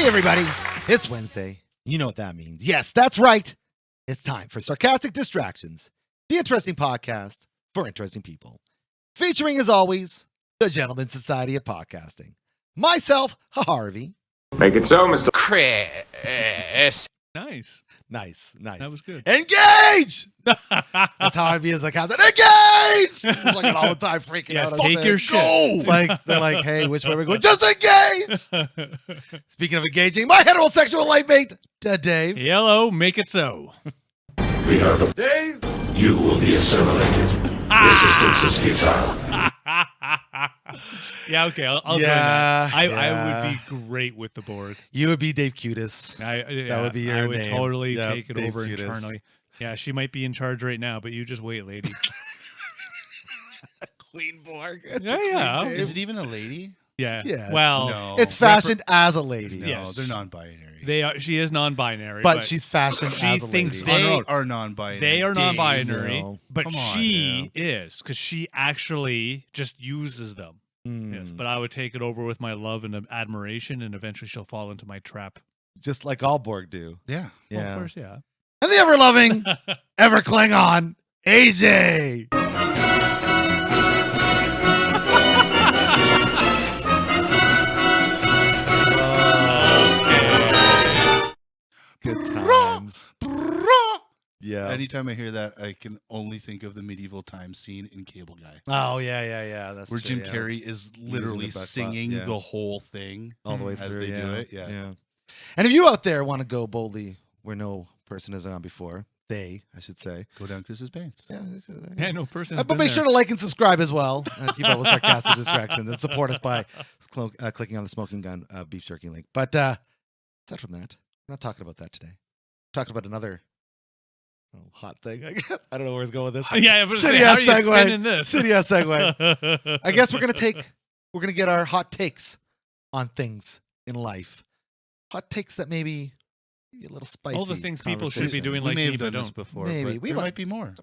everybody. It's Wednesday. You know what that means. Yes, that's right. It's time for Sarcastic Distractions, the interesting podcast for interesting people. Featuring, as always, the Gentleman Society of Podcasting. Myself, Harvey. Make it so, Mr. Chris. Nice. That was good. Engage! That's how I be as a captain. Engage! It's like an all the time freaking out. Take your shit. It's like, they're like, hey, which way are we going? Just engage! Speaking of engaging, my heterosexual life mate, Dave. Hello, make it so. We are the Dave. You will be assimilated. Resistance is futile. Yeah, okay, I'll join that. I would be great with the Borg. You would be Dave Cutis. That would be your I would name. totally Yep, take it Dave over Cutis. internally. Yeah, she might be in charge right now, but you just wait, lady. Queen Borg. Yeah. Dave. Is it even a lady? Yeah. Yeah. Well, No. It's fashioned as a lady. No, Yes. they're non-binary. they are. She is non-binary, But she's fashioned she as a thinks lady. they- They are non-binary. they are Dave. non-binary, no. but Come on she is because she actually just uses them. Yes, but I would take it over with my love and admiration, and eventually she'll fall into my trap. Just like all Borg do. Yeah. Well, Yeah. of course, yeah. And the ever-loving, ever-Klingon, AJ. Good times. Yeah. Anytime I hear that, I can only think of the medieval times scene in Cable Guy, Oh, yeah. That's where true, Jim yeah. Carrey is literally the back singing spot, yeah. the whole thing All the way as through, they yeah. do it. Yeah. And if you out there want to go boldly where no person has gone before, I should say. Go down Chris's pants. Yeah, no person. But make sure to like and subscribe as well. Keep up with Sarcastic Distractions and support us by clicking on the Smoking Gun beef jerky link. But aside from that, we're not talking about that today. We're talking about another hot thing, I guess. I don't know where it's going with this. Yeah, but Shitty how ass are you segue. spinning this? Shitty ass segue. I guess we're gonna get our hot takes on things in life. Hot takes that maybe a little spicy. All the things people should be conversation. doing We like may me, have but done this don't. before. Maybe. But We there might- might be more.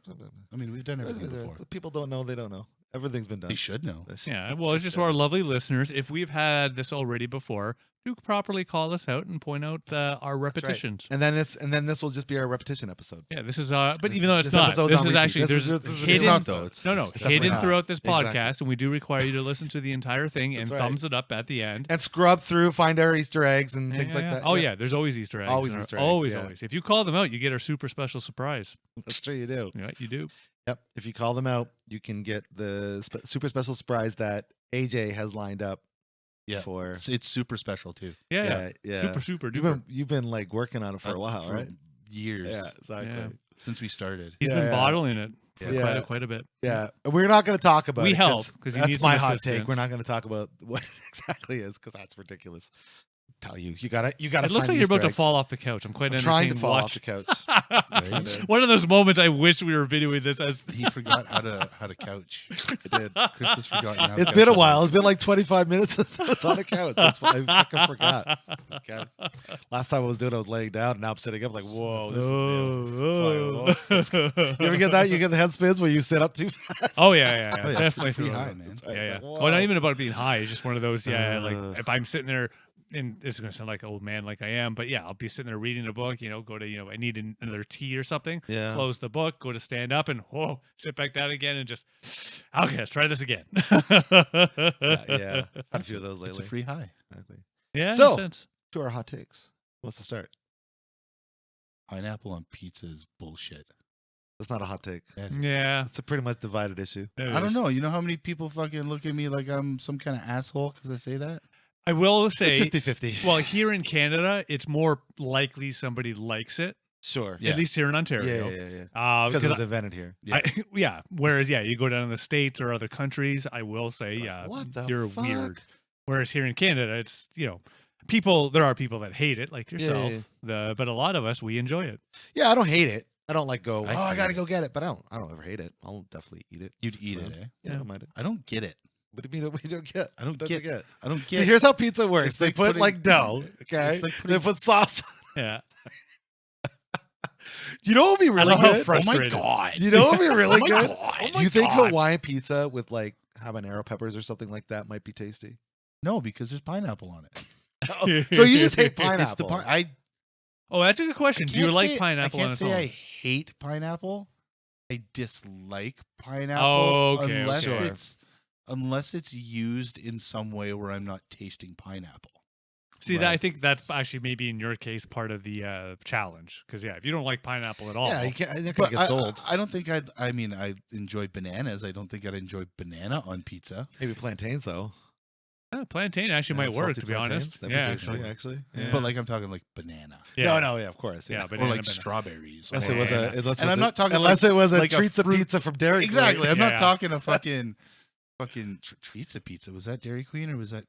I mean, we've done everything before. People don't know. They don't know. Everything's been done. They should know. Yeah, well, it's just to our lovely listeners. If we've had this already before, do properly call us out and point out our repetitions. And then this will just be our repetition episode. Yeah, this is but even though it's this not, episode's this on is repeat. actually This there's is- this is- It's hidden. not though. It's definitely Hidden not. throughout this podcast, Exactly. and we do require you to listen to the entire thing and That's right. thumbs it up at the end. And scrub through, find our Easter eggs and Yeah, things like yeah. that. Oh yeah, there's always Easter eggs. Always in our- Easter eggs, Always, yeah. always. If you call them out, you get our super special surprise. That's true. You do. Yeah, you do. Yep. If you call them out, you can get the super special surprise that AJ has lined up. Yeah. For It's super special too. Yeah, yeah. super You've duper. been like working on it for a while, For right? Years. Yeah, exactly. Yeah. Since we started. He's Yeah, been yeah. bottling it for Yeah. quite a bit. Yeah, we're not going to talk about We it. help, 'cause he that's needs my some hot assistance. take. We're not going to talk about what it exactly is because that's ridiculous. Tell you gotta. It looks like you're about to fall off the couch. I'm quite I'm trying to entertained fall off the watching. couch. One of those moments I wish we were videoing this as. He forgot how to couch. I did. Chris has forgotten how It's been a while. It's been like 25 minutes since I was on the couch. That's why I fucking forgot. Okay. Last time I was doing it, I was laying down, and now I'm sitting up like, whoa, this is new. You ever get that? You get the head spins where you sit up too fast? Oh yeah, Oh, yeah, definitely free through high, it. man. That's right. Yeah, It's yeah. like, Well, not whoa. even about being high. It's just one of those. Yeah, like Uh. if I'm sitting there, and it's gonna sound like an old man, like I am, but yeah, I'll be sitting there reading a book. Go to I need another tea or something. Yeah. Close the book, go to stand up, and whoa, sit back down again, and just okay, let's try this again. Yeah. Had a few of those lately. It's a free high. Exactly. Yeah. So- makes sense. To our hot takes. What's the start? Pineapple on pizza is bullshit. That's not a hot take. That is. Yeah. It's a pretty much divided issue. it I don't is. know. You know how many people fucking look at me like I'm some kind of asshole because I say that? I will say, It's 50-50. well, here in Canada, it's more likely somebody likes it. Sure. Yeah. At least here in Ontario. Yeah. Because it was invented here. Yeah. Whereas, you go down in the States or other countries, I will say, yeah, What the you're fuck? weird. Whereas here in Canada, it's, there are people that hate it, like yourself. Yeah. But a lot of us, we enjoy it. Yeah, I don't hate it. I don't like go, I I hate gotta it. go get it. But I don't ever hate it. I'll definitely eat it. You'd eat Fine. it, eh? Yeah, I don't mind it. I don't get it. What do you mean that we don't get? I don't Doesn't get. I don't See, get. here's how pizza works. It's They like put putting- like dough, okay? It's like They putting- put sauce. Yeah. You know what would be really love how good? frustrated. Oh my god! You know what would be really Oh my good? God. Do you think Hawaiian pizza with like habanero peppers or something like that might be tasty? No, because there's pineapple on it. So you just hate pineapple. It's the Oh, that's a good question. Do you like pineapple I on can't its say own? I hate pineapple. I dislike pineapple Oh, okay, unless it's used in some way where I'm not tasting pineapple. See, I think that's actually maybe in your case part of the challenge. Because if you don't like pineapple at all, Yeah, you're gonna get sold. I don't think I'd. I mean, I enjoy bananas. I don't think I'd enjoy banana on pizza. Maybe plantains though. Plantain actually might work, to be honest. Yeah, actually. Yeah. But like I'm talking like banana. Yeah. No, yeah, of course. Yeah, Or banana, like strawberries. Unless or- it was and I'm not talking unless it was a like a treats of fruit- pizza from Dairy Queen. Exactly. I'm Yeah. not talking a fucking treats of pizza. Was that Dairy Queen or was that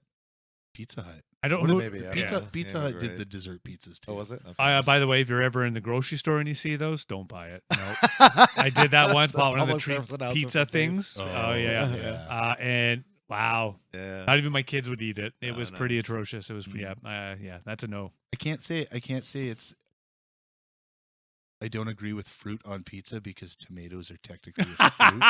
Pizza Hut? I don't What know. maybe, yeah. Pizza Yeah, Hut you're did right. the dessert pizzas too. Oh, was it? Okay. By the way, if you're ever in the grocery store and you see those, don't buy it. No. I did that once. Bought one of the Public treat service announcement pizza for Dave. things. Oh, Yeah. And wow, Yeah. not even my kids would eat it. It Oh, was pretty nice. atrocious. It was yeah. That's a no. I can't say it's. I don't agree with fruit on pizza because tomatoes are technically a fruit.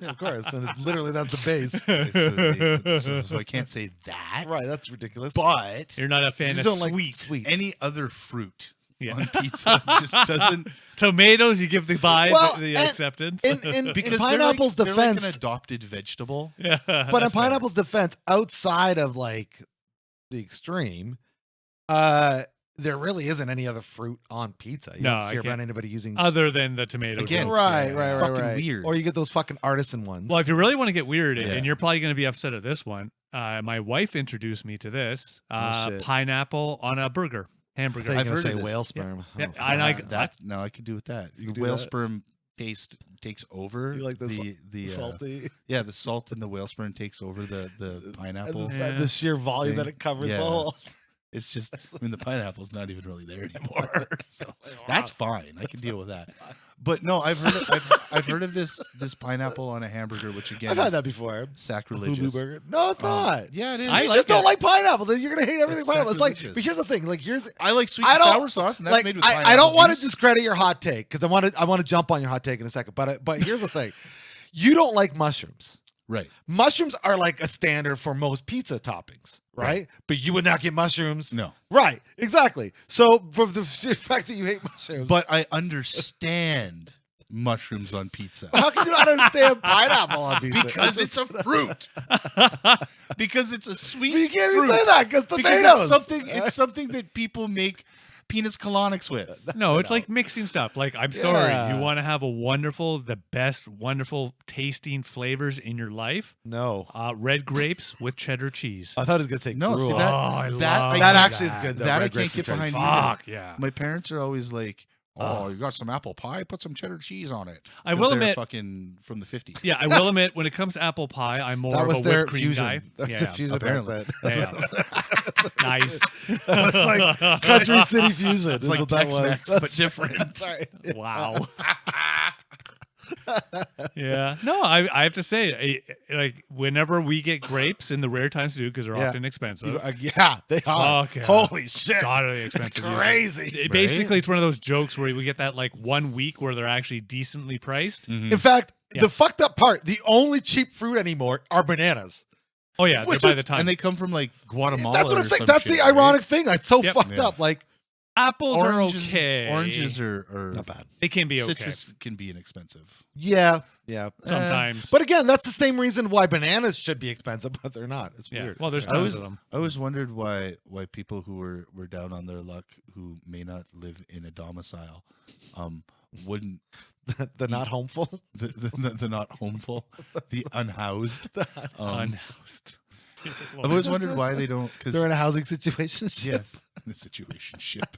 Yeah, of course. And it's literally that's the base. So I can't say that. Right, that's ridiculous. But You're not a you fan just of don't like sweet. sweet. any other fruit Yeah. on pizza just doesn't. Tomatoes, you give the Well, the and- acceptance. in Because pineapple's they're like defense, an adopted vegetable. yeah, but in that's fair. pineapple's defense, outside of like the extreme, there really isn't any other fruit on pizza. You No, don't I hear about can't. anybody using Other than the tomato. Again, joke. right, Yeah. Fucking weird. Or you get those fucking artisan ones. Well, if you really want to get weird, Yeah. and you're probably going to be upset at this one, my wife introduced me to this shit. pineapple on a burger, I hamburger. thought you were I've gonna heard say of this. whale sperm. Yeah, Oh, and I- fuck. That's no, I could do with that. You The can do whale that? sperm taste takes over. You like the the salty. yeah, the salt in the whale sperm takes over the pineapple. And Yeah. the sheer volume thing. that it covers Yeah. the whole. It's just, I mean, the pineapple's not even really there anymore. So that's fine. I can deal with that. But no, I've heard of this pineapple on a hamburger, which again I've had is that before. sacrilegious. Hulu burger. No, it's not. Yeah, it is. I You like just don't it. like pineapple. Then you're gonna hate everything It's pineapple. It's like, sacrilegious. but here's the thing. Like, here's I like sweet I and don't- sour sauce, and that's like made with I pineapple don't want to juice. discredit your hot take because I want to jump on your hot take in a second. But here's the thing. You don't like mushrooms. Right. Mushrooms are like a standard for most pizza toppings, right? But you would not get mushrooms. No. Right. Exactly. So for the sheer fact that you hate mushrooms, But I understand mushrooms on pizza. how can you not understand pineapple on pizza? Because it's a fruit. Because it's a sweet But you can't fruit. even say that because Because tomatoes. it's something that people make penis colonics with. No, it's like mixing stuff. Like, I'm sorry, Yeah. you want to have the best, wonderful tasting flavors in your life? No. Red grapes with cheddar cheese. I thought he was gonna say No, see gruel. that- I that- love that actually is good though. That I red can't grapes get and cheddar. behind either. Fuck yeah. My parents are always like, "Oh, you got some apple pie? Put some cheddar cheese on it." I 'Cause will they're admit- fucking from the 50s. Yeah, I will admit, when it comes to apple pie, I'm more That of was a their whipped cream fusion. guy. That was Yeah, the yeah. fusion apparently. back then. Nice. That was like country city fusion. It's is like what that was. Tex-Mex, but different. Sorry. Wow. Yeah. No, I have to say, like, whenever we get grapes in the rare times to do, because they're Yeah. often expensive. Yeah, they are. Fuck yeah. Holy shit. Godly It's expensive. usually. crazy. Basically, it's one of those jokes where we get that like 1 week where they're actually decently priced. Mhm. In fact, Yeah. the fucked up part, the only cheap fruit anymore are bananas. Oh yeah, Which by is- the time And they come from like Guatemala. That's what I'm or saying. some That's shit, the right? ironic thing. That's so Yep. fucked Yeah. up. Like, apples Oranges, are okay. Oranges are not bad. They can be okay citrus can be inexpensive. Yeah. sometimes. But again, that's the same reason why bananas should be expensive, but they're not. It's yeah. weird. Well, there's I tons was- of them. I always wondered why people who were down on their luck, who may not live in a domicile, wouldn't the not homeful. the not homeful, the unhoused. Unhoused. I've always wondered why they don't. Because They're in a housing situation. yes, the situation ship.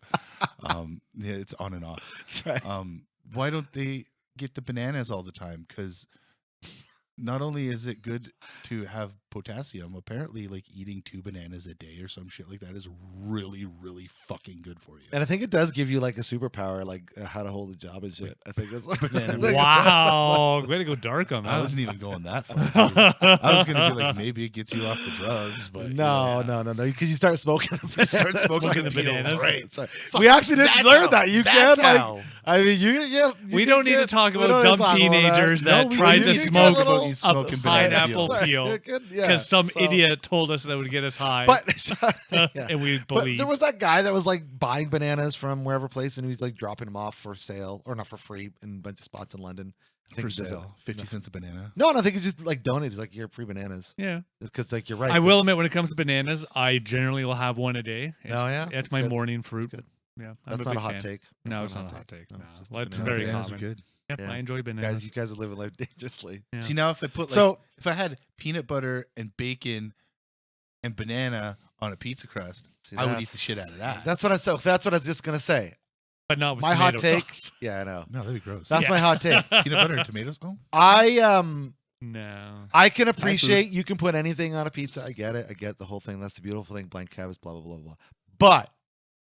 Yeah, it's on and off. That's right. Why don't they get the bananas all the time? Because not only is it good to have potassium, apparently like eating 2 bananas a day or some shit like that is really, really fucking good for you. And I think it does give you like a superpower, like how to hold a job and shit. I think that's Banana. I think Wow, way to go dark on I that. wasn't even going that far. I was gonna be like, maybe it gets you off the drugs, but no, because you start smoking. you start smoking the bananas. right? That's right. We actually didn't That's learn how- that. You that's can like. how. I mean, you We don't need to talk we about don't need dumb to talk about teenagers that we tried do. to You smoke get a little peel. He's smoking banana pineapple peel. peel. Because Because some idiot told us that would get us high. But, yeah. and we But believed. there was that guy that was like buying bananas from wherever place, and he was like dropping them off for sale or not for free in a bunch of spots in London. I think For he does it. sale, 50 cents a banana. No, I think he just like donated. He's like, "You're free bananas." Yeah. It's because like you're right. I will 'cause- admit, when it comes to bananas, I generally will have one a day. It's, Oh, yeah? It's That's my good. morning fruit. That's good. Yeah. I'm That's a not big a hot fan. take. No, That's it's not a hot take. No, No. it's just Well, it's banana. very Bananas common. are good. Yep, Yeah. I enjoy bananas. Guys, you guys are living life dangerously. Yeah. See, now if I put like, So- if I had peanut butter and bacon and banana on a pizza crust, See, I would eat that's- the shit out of that. That's what that's what I was just gonna say. but not with My hot tomato take. sauce. Yeah, I know. No, that'd be gross. That's my hot take. Peanut butter and tomatoes. Oh, No. I can appreciate you can put anything on a pizza. I get it. I get the whole thing. That's the beautiful thing. Blank canvas, blah blah blah blah. But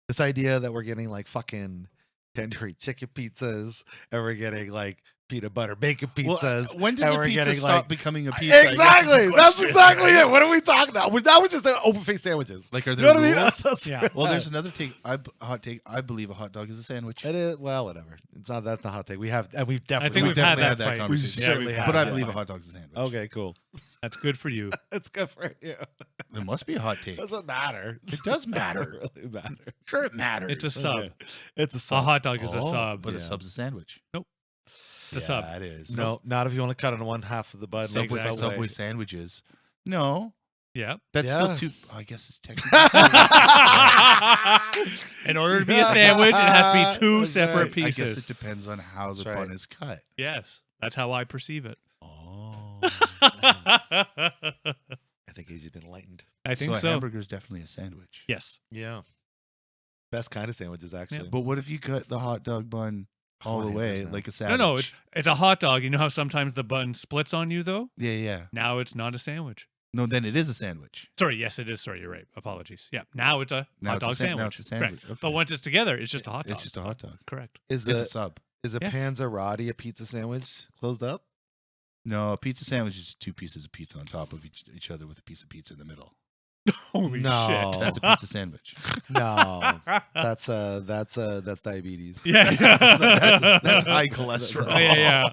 this idea that we're getting like fucking tandoori chicken pizzas and we're getting like peanut butter bacon well, pizzas. when does and a we're pizza getting, stop like- becoming a pizza? I guess is the Exactly. That's question. exactly it. What are we talking about? That was just open face sandwiches. Like, are You there know what I mean? rules? That's Yeah. right. Well, there's another hot take. I believe a hot dog is a sandwich. It is well, whatever. It's not that's not a hot take. We have and we've definitely. I think We've we've had definitely that had that fight. conversation. We certainly we've have. But had I that believe a fight. hot dog's a sandwich. Okay, cool. That's good for you. It's good for you. It must be a hot take. Doesn't matter. It does matter. Doesn't really matter. Sure, it matters. It's a sub. Okay. It's a A sub. hot dog is a Oh, sub. but Yeah. a sub's a sandwich. It's a sub. That is. No, not if you want to cut on one half of the bun. like Subway, Exactly. Subway sandwiches. No, Yeah. that's Yeah. still too. I guess it's technically. In order to be a sandwich, it has to be two That's separate right. I guess pieces. it depends on how the That's bun right. is cut. Yes. That's how I perceive it. Oh, I I think he's been enlightened. think a so. hamburger is definitely a sandwich. Yes. Yeah. Best kind of sandwiches, actually. But what if you cut the hot dog bun all the Oh, way hamburgers now. like a No, sandwich? no, it's a hot dog. You know how sometimes the bun splits on you, though? Yeah. Now it's not a sandwich. No, then it is a sandwich. Sorry, yes, it is. Sorry, you're right. Apologies. Yeah, now it's a Now hot it's a dog sa- now sandwich. it's a sandwich. Correct. Okay. But once it's together, it's just a hot dog. It's just a hot dog. Correct. Is It's a a sub. Yes. Panzerotti a pizza sandwich closed up? No, a pizza sandwich is two pieces of pizza on top of each other with a piece of pizza in the middle. Holy No. shit. That's a pizza sandwich. No, that's diabetes. Yeah. That's high cholesterol. Oh, yeah.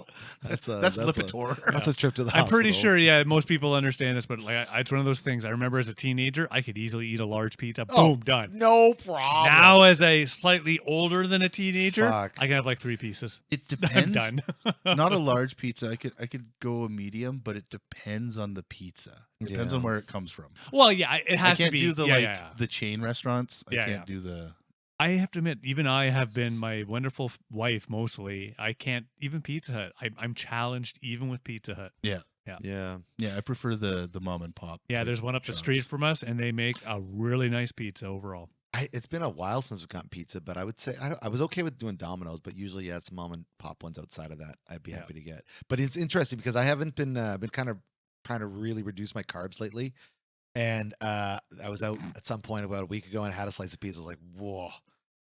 That's a Lipitor. That's a trip to the I'm hospital. pretty sure, yeah, most people understand this, but like, it's one of those things. I remember as a teenager, I could easily eat a large pizza. Oh, Boom, done. No problem. Now, as a slightly older than a teenager, Fuck. I can have like 3 pieces. It I'm depends. done. Not a large pizza. I could go a medium, but it depends on the pizza. It depends on Yeah. where it comes from. Well, yeah, it I has can't to be. do the yeah. the chain restaurants. I Yeah, can't do the. I have to admit, even I have been my wonderful wife mostly. I can't even Pizza Hut. I'm challenged even with Pizza Hut. Yeah. Yeah, I prefer the mom and pop. Yeah, type there's one up the shops. street from us, and they make a really nice pizza overall. It's been a while since we've gotten pizza, but I would say I was okay with doing Domino's, but usually yeah, it's mom and pop ones outside of that. I'd be Yeah. happy to get. But it's interesting because I haven't been kind of trying to really reduce my carbs lately, and I was out at some point about a week ago and I had a slice of pizza. I was like, whoa,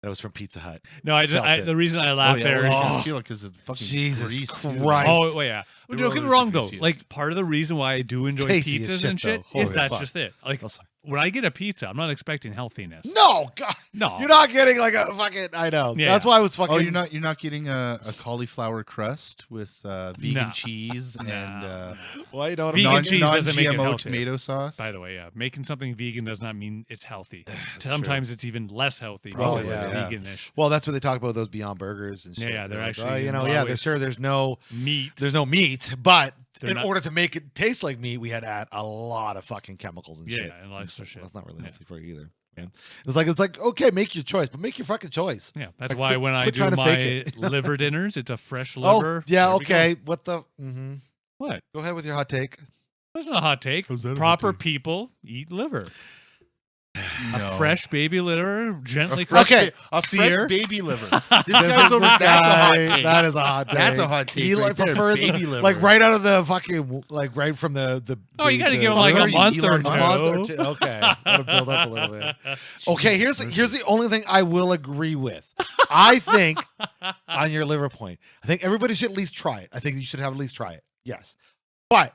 that was from Pizza Hut. No, Felt it. the reason I Oh laugh yeah, there is. well, Oh, I feel it because of the fucking Jesus grease, too. Christ. Oh, well, yeah. The Don't get me rollers wrong, the though. greasiest. Like, part of the reason why I do enjoy Tasty as pizzas shit, and shit though. is Holy that's fuck. just it. Like, Oh, sorry. when I get a pizza, I'm not expecting healthiness. No, God, No. you're not getting like a fucking. I know. Yeah. That's why I was fucking. Oh, you're not getting a cauliflower crust with vegan No. cheese and No. Well, you know what Vegan I'm cheese doesn't make it non-GMO healthy. tomato sauce. By the way, yeah, making something vegan does not mean it's healthy. That's Sometimes it's even less healthy Oh, because it's yeah. veganish. Well, that's what they talk about those Beyond Burgers and Yeah, shit. yeah, they're like, actually oh, you in know, a lot yeah, of they're ways- sure there's Meat. no meat, but They're in not- order to make it taste like meat, we had to add a lot of fucking chemicals and Yeah, shit. yeah, and lots of shit. That's not really Yeah. healthy for you either. Yeah. It's like okay, make your choice, but make your fucking choice. Yeah, that's Like, why quit- when I quit do trying to my fake it. liver dinners, it's a fresh liver. Oh, yeah, There we go. okay. What the? Mm-hmm. What? Go ahead with your hot take. That's not a hot take. How's that a hot Proper take? people eat liver. No. A fresh baby liver, gently A fresh, Okay, a sear. fresh baby liver. This This guy's is over. the That's a hot guy- take. That is a hot take. That's a hot take. He right like there, prefers baby liver. like right out of the fucking like right from the. Oh, you got to the- give him the- like a Elon month or Musk. two. A month or two. Okay, gotta build up a little bit. Okay, here's the only thing I will agree with. I think on your liver point, I think everybody should at least try it. I think you should have at least try it. Yes, but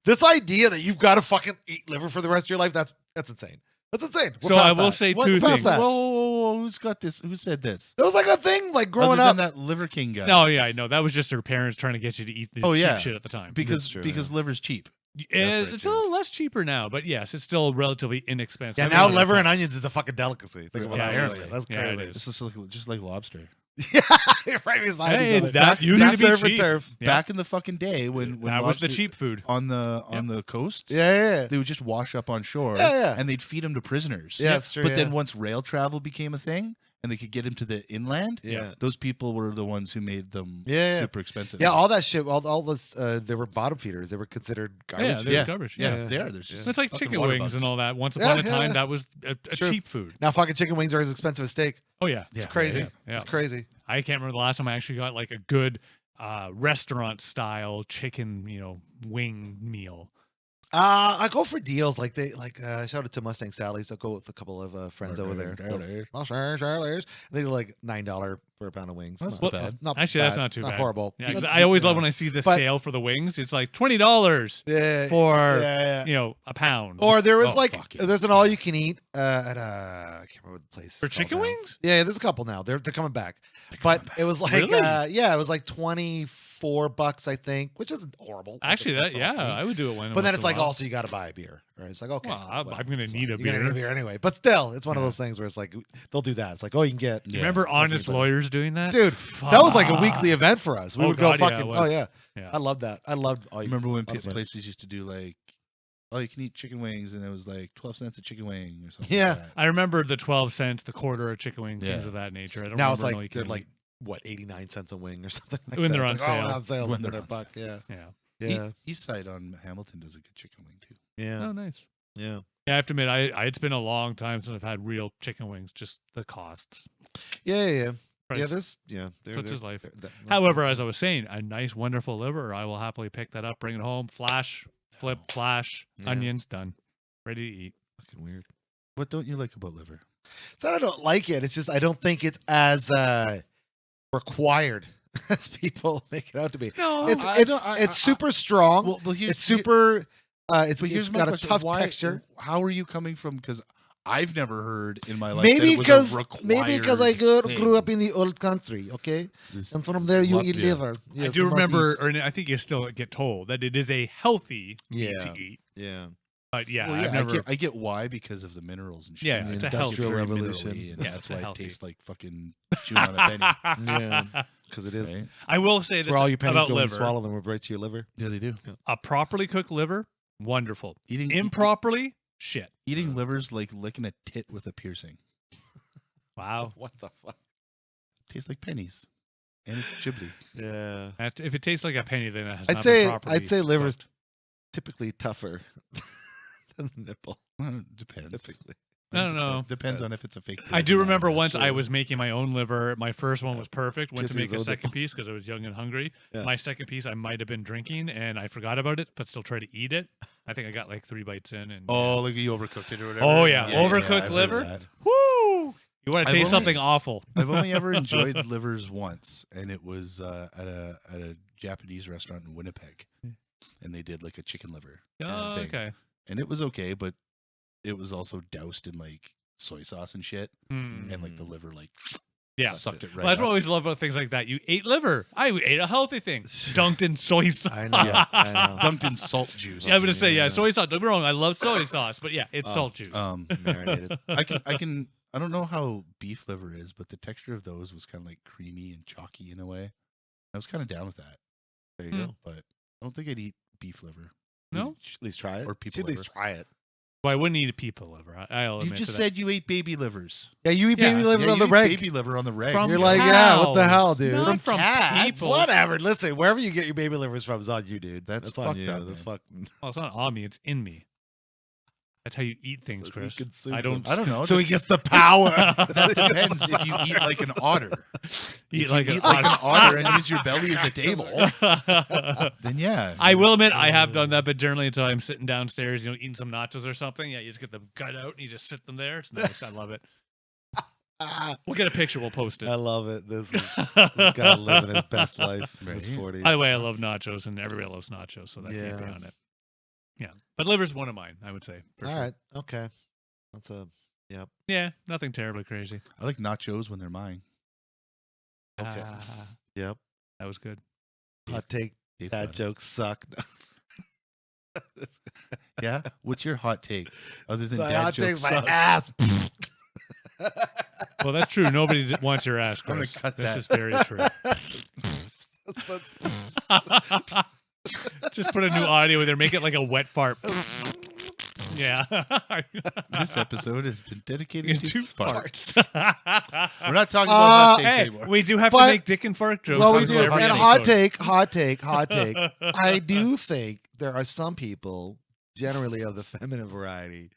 this idea that you've got to fucking eat liver for the rest of your life, that's insane. That's insane. We're So I past will that. say What- two we're past things. that. Whoa, who's got this? Who said this? That was like a thing, like growing Other up. than that Liver King guy. No, yeah, I know. That was just her parents trying to get you to eat the Oh, cheap yeah. shit at the time. because true, liver's cheap. And right, it's too. a little less cheaper now, but yes, it's still relatively inexpensive. Yeah, I now mean, liver and it's- onions is a fucking delicacy. Think about Yeah, that. apparently. That's Yeah, it crazy. is. This is just like lobster. Yeah, right beside Hey, each other. that used to be surf and cheap. turf. Yeah. Back in the fucking day when That was the lobster- cheap food. on the coasts. Yeah. They would just wash up on shore. Yeah. And they'd feed them to prisoners. Yeah, that's true. But yeah. then once rail travel became a thing and they could get them to the inland, Yeah. those people were the ones who made them Yeah. super expensive. Yeah, all that shit, all those, they were bottom feeders. They were considered garbage. Yeah, they're Yeah. garbage. yeah, Yeah. they are. There's just It's like fucking chicken water wings and bugs. all that. Once Yeah, upon a yeah, time, yeah. that was a True. cheap food. Now fucking chicken wings are as expensive as steak. Oh, yeah. It's Yeah, crazy. yeah, Yeah. It's crazy. I can't remember the last time I actually got like a good restaurant style chicken, wing meal. I go for deals like shout out to Mustang Sally's. I'll go with a couple of friends over there. Mustang Sally's. They do like $9 for a pound of wings. That's Not not bad. Not Actually, that's bad. not too bad. horrible. Yeah, 'cause I always love when I see the But- sale for the wings. It's like $20 Yeah. for yeah. a pound. Or there was Oh, fuck yeah. there's an all you can eat at I can't remember the place for it's called chicken now. wings? Yeah, there's a couple now. They're coming back. But it was like Really? it was like $24, I think, which isn't horrible. Like, Actually, for yeah, me. I would do it when. But then once it's in a like while. also you got to buy a beer, right? It's like okay, Well, I'm whatever, gonna it's need fine. a You're gonna need a beer. beer anyway. But still, it's one of Yeah. those things where it's like they'll do that. It's like, oh, you can get, Yeah. Remember Honest better. Lawyers doing that? dude. That was like a Fuck. weekly event for us. We Oh, would go God, yeah, it fucking. was. Oh yeah, Yeah. I love that. I loved. All you Remember when all the rest. places used to do like, oh, you can eat chicken wings, and it was like 12 cents a chicken wing or something. Yeah. like that. I remember the 12 cents, the quarter of chicken wing, things Yeah. of that nature. I don't Now it's remember like no, you they're can like eat. what 89 cents a wing or something. Like When that. they're It's on like, sale. Oh, on sale. When When they're a on buck. Yeah. Yeah. Yeah. East Side on Hamilton does a good chicken wing too. Yeah. Oh, nice. Yeah. Yeah, I have to admit, it's been a long time since I've had real chicken wings. Just the costs. Yeah. Yeah. Price. Yeah. There's Such is life. that's- However, as I was saying, a nice, wonderful liver, I will happily pick that up, bring it home, flash, flip, flash, Yeah. onions, done, ready to eat. fucking weird. What don't you like about liver? It's not I don't like it. It's just I don't think it's as required as people make it out to be. No, It's super strong. Well, here's It's super. It's But here's it's my got a question. tough Why- texture. How are you coming from? Because I've never heard in my life. Maybe because I grew up in the old country. Okay, and from there you eat liver. I Yes, do you must remember, eat. or I think you still get told that it is a healthy meat Yeah. to eat. Yeah. But yeah, Well, I've yeah, never. I get why because of the minerals and shit. Yeah, The it's a It's healthy. Industrial very Revolution. mineral-y, and Yeah, that's it's why it healthy. tastes like fucking chewing on a penny. Yeah, because it is. Right? I will say It's this where all your pennies about go when you liver: swallow them, right to your liver. Yeah, they do. a properly cooked liver, wonderful. Eating Improperly, shit. eating liver's like licking a tit with a piercing. Wow. What the fuck? Tastes like pennies, and it's ghibli. Yeah. If it tastes like a penny, then it has I'd not say been properly liver's cooked. typically tougher than the nipple. Depends. Typically. I don't know. Depends on if it's a fake. I do remember once I Sure. was making my own liver. My first one was perfect. Went to Kissing make his a own second piece because I was young and hungry. Yeah. My second piece, I might have been drinking and I forgot about it, but still tried to eat it. I think I got like 3 bites in. And Oh, like you overcooked it or whatever. Oh, yeah. I've Overcooked heard of liver? that. woo! You want to I've taste only- something awful? I've only ever enjoyed livers once, and it was at a Japanese restaurant in Winnipeg, and they did like a chicken liver, Oh, thing. okay. and it was okay, but it was also doused in like soy sauce and shit, Hmm. and like the liver like Yeah. sucked it right. Well, that's what I up. always love about things like that. You ate liver. I ate a healthy thing. Dunked in soy sauce. I know. I know. dunked in salt juice. Yeah, I'm gonna say Yeah. soy sauce. Don't get me wrong, I love soy sauce, but yeah, it's Oh, salt juice. Marinated. I don't know how beef liver is, but the texture of those was kind of like creamy and chalky in a way. I was kind of down with that, There you Hmm. go. but I don't think I'd eat beef liver. No? You should at least try it. Or You people should at least liver. try it. Well, I wouldn't eat a people liver. I'll You admit just to that. said you ate baby livers. Yeah, you eat Yeah. baby liver Yeah, on you the eat reg. baby liver on the reg. From You're like, yeah, what the hell, dude? Not from cats. people. Whatever. Listen, wherever you get your baby livers from is on you, dude. That's on fucked you. up, That's man. fucking. Well, it's not on me; it's in me. That's how you eat things, So he Chris. consumes I don't. I don't know. So he gets the power. That depends if you eat like an otter. eat If like you a eat like an otter and use your belly as a table, then yeah. I will admit I have done that, but generally until I'm sitting downstairs, eating some nachos or something. Yeah, you just get the gut out and you just sit them there. It's nice. I love it. We'll get a picture. We'll post it. I love it. This is this guy living his best life in his Right. 40s. By the way, I love nachos, and everybody loves nachos, so that can't be Yeah. on it. Yeah, but liver's one of mine. I would say. For All sure. right. Okay. That's a yep. Yeah, nothing terribly crazy. I like nachos when they're mine. Okay. Ah, Yep. that was good. Hot take. Dave That got it. jokes suck. Yeah. What's your hot take? Other than My dad hot jokes take's my suck? ass. Well, that's true. Nobody wants your ass, I'm gonna Chris. cut this that. is very true. Just put a new audio in there. Make it like a wet fart. Yeah. This episode has been dedicated to Two farts. farts. We're not talking about hot takes Hey, anymore. we do have But- to make dick and fart jokes. Well, we on do. every And episode. hot take. I do think there are some people, generally of the feminine variety,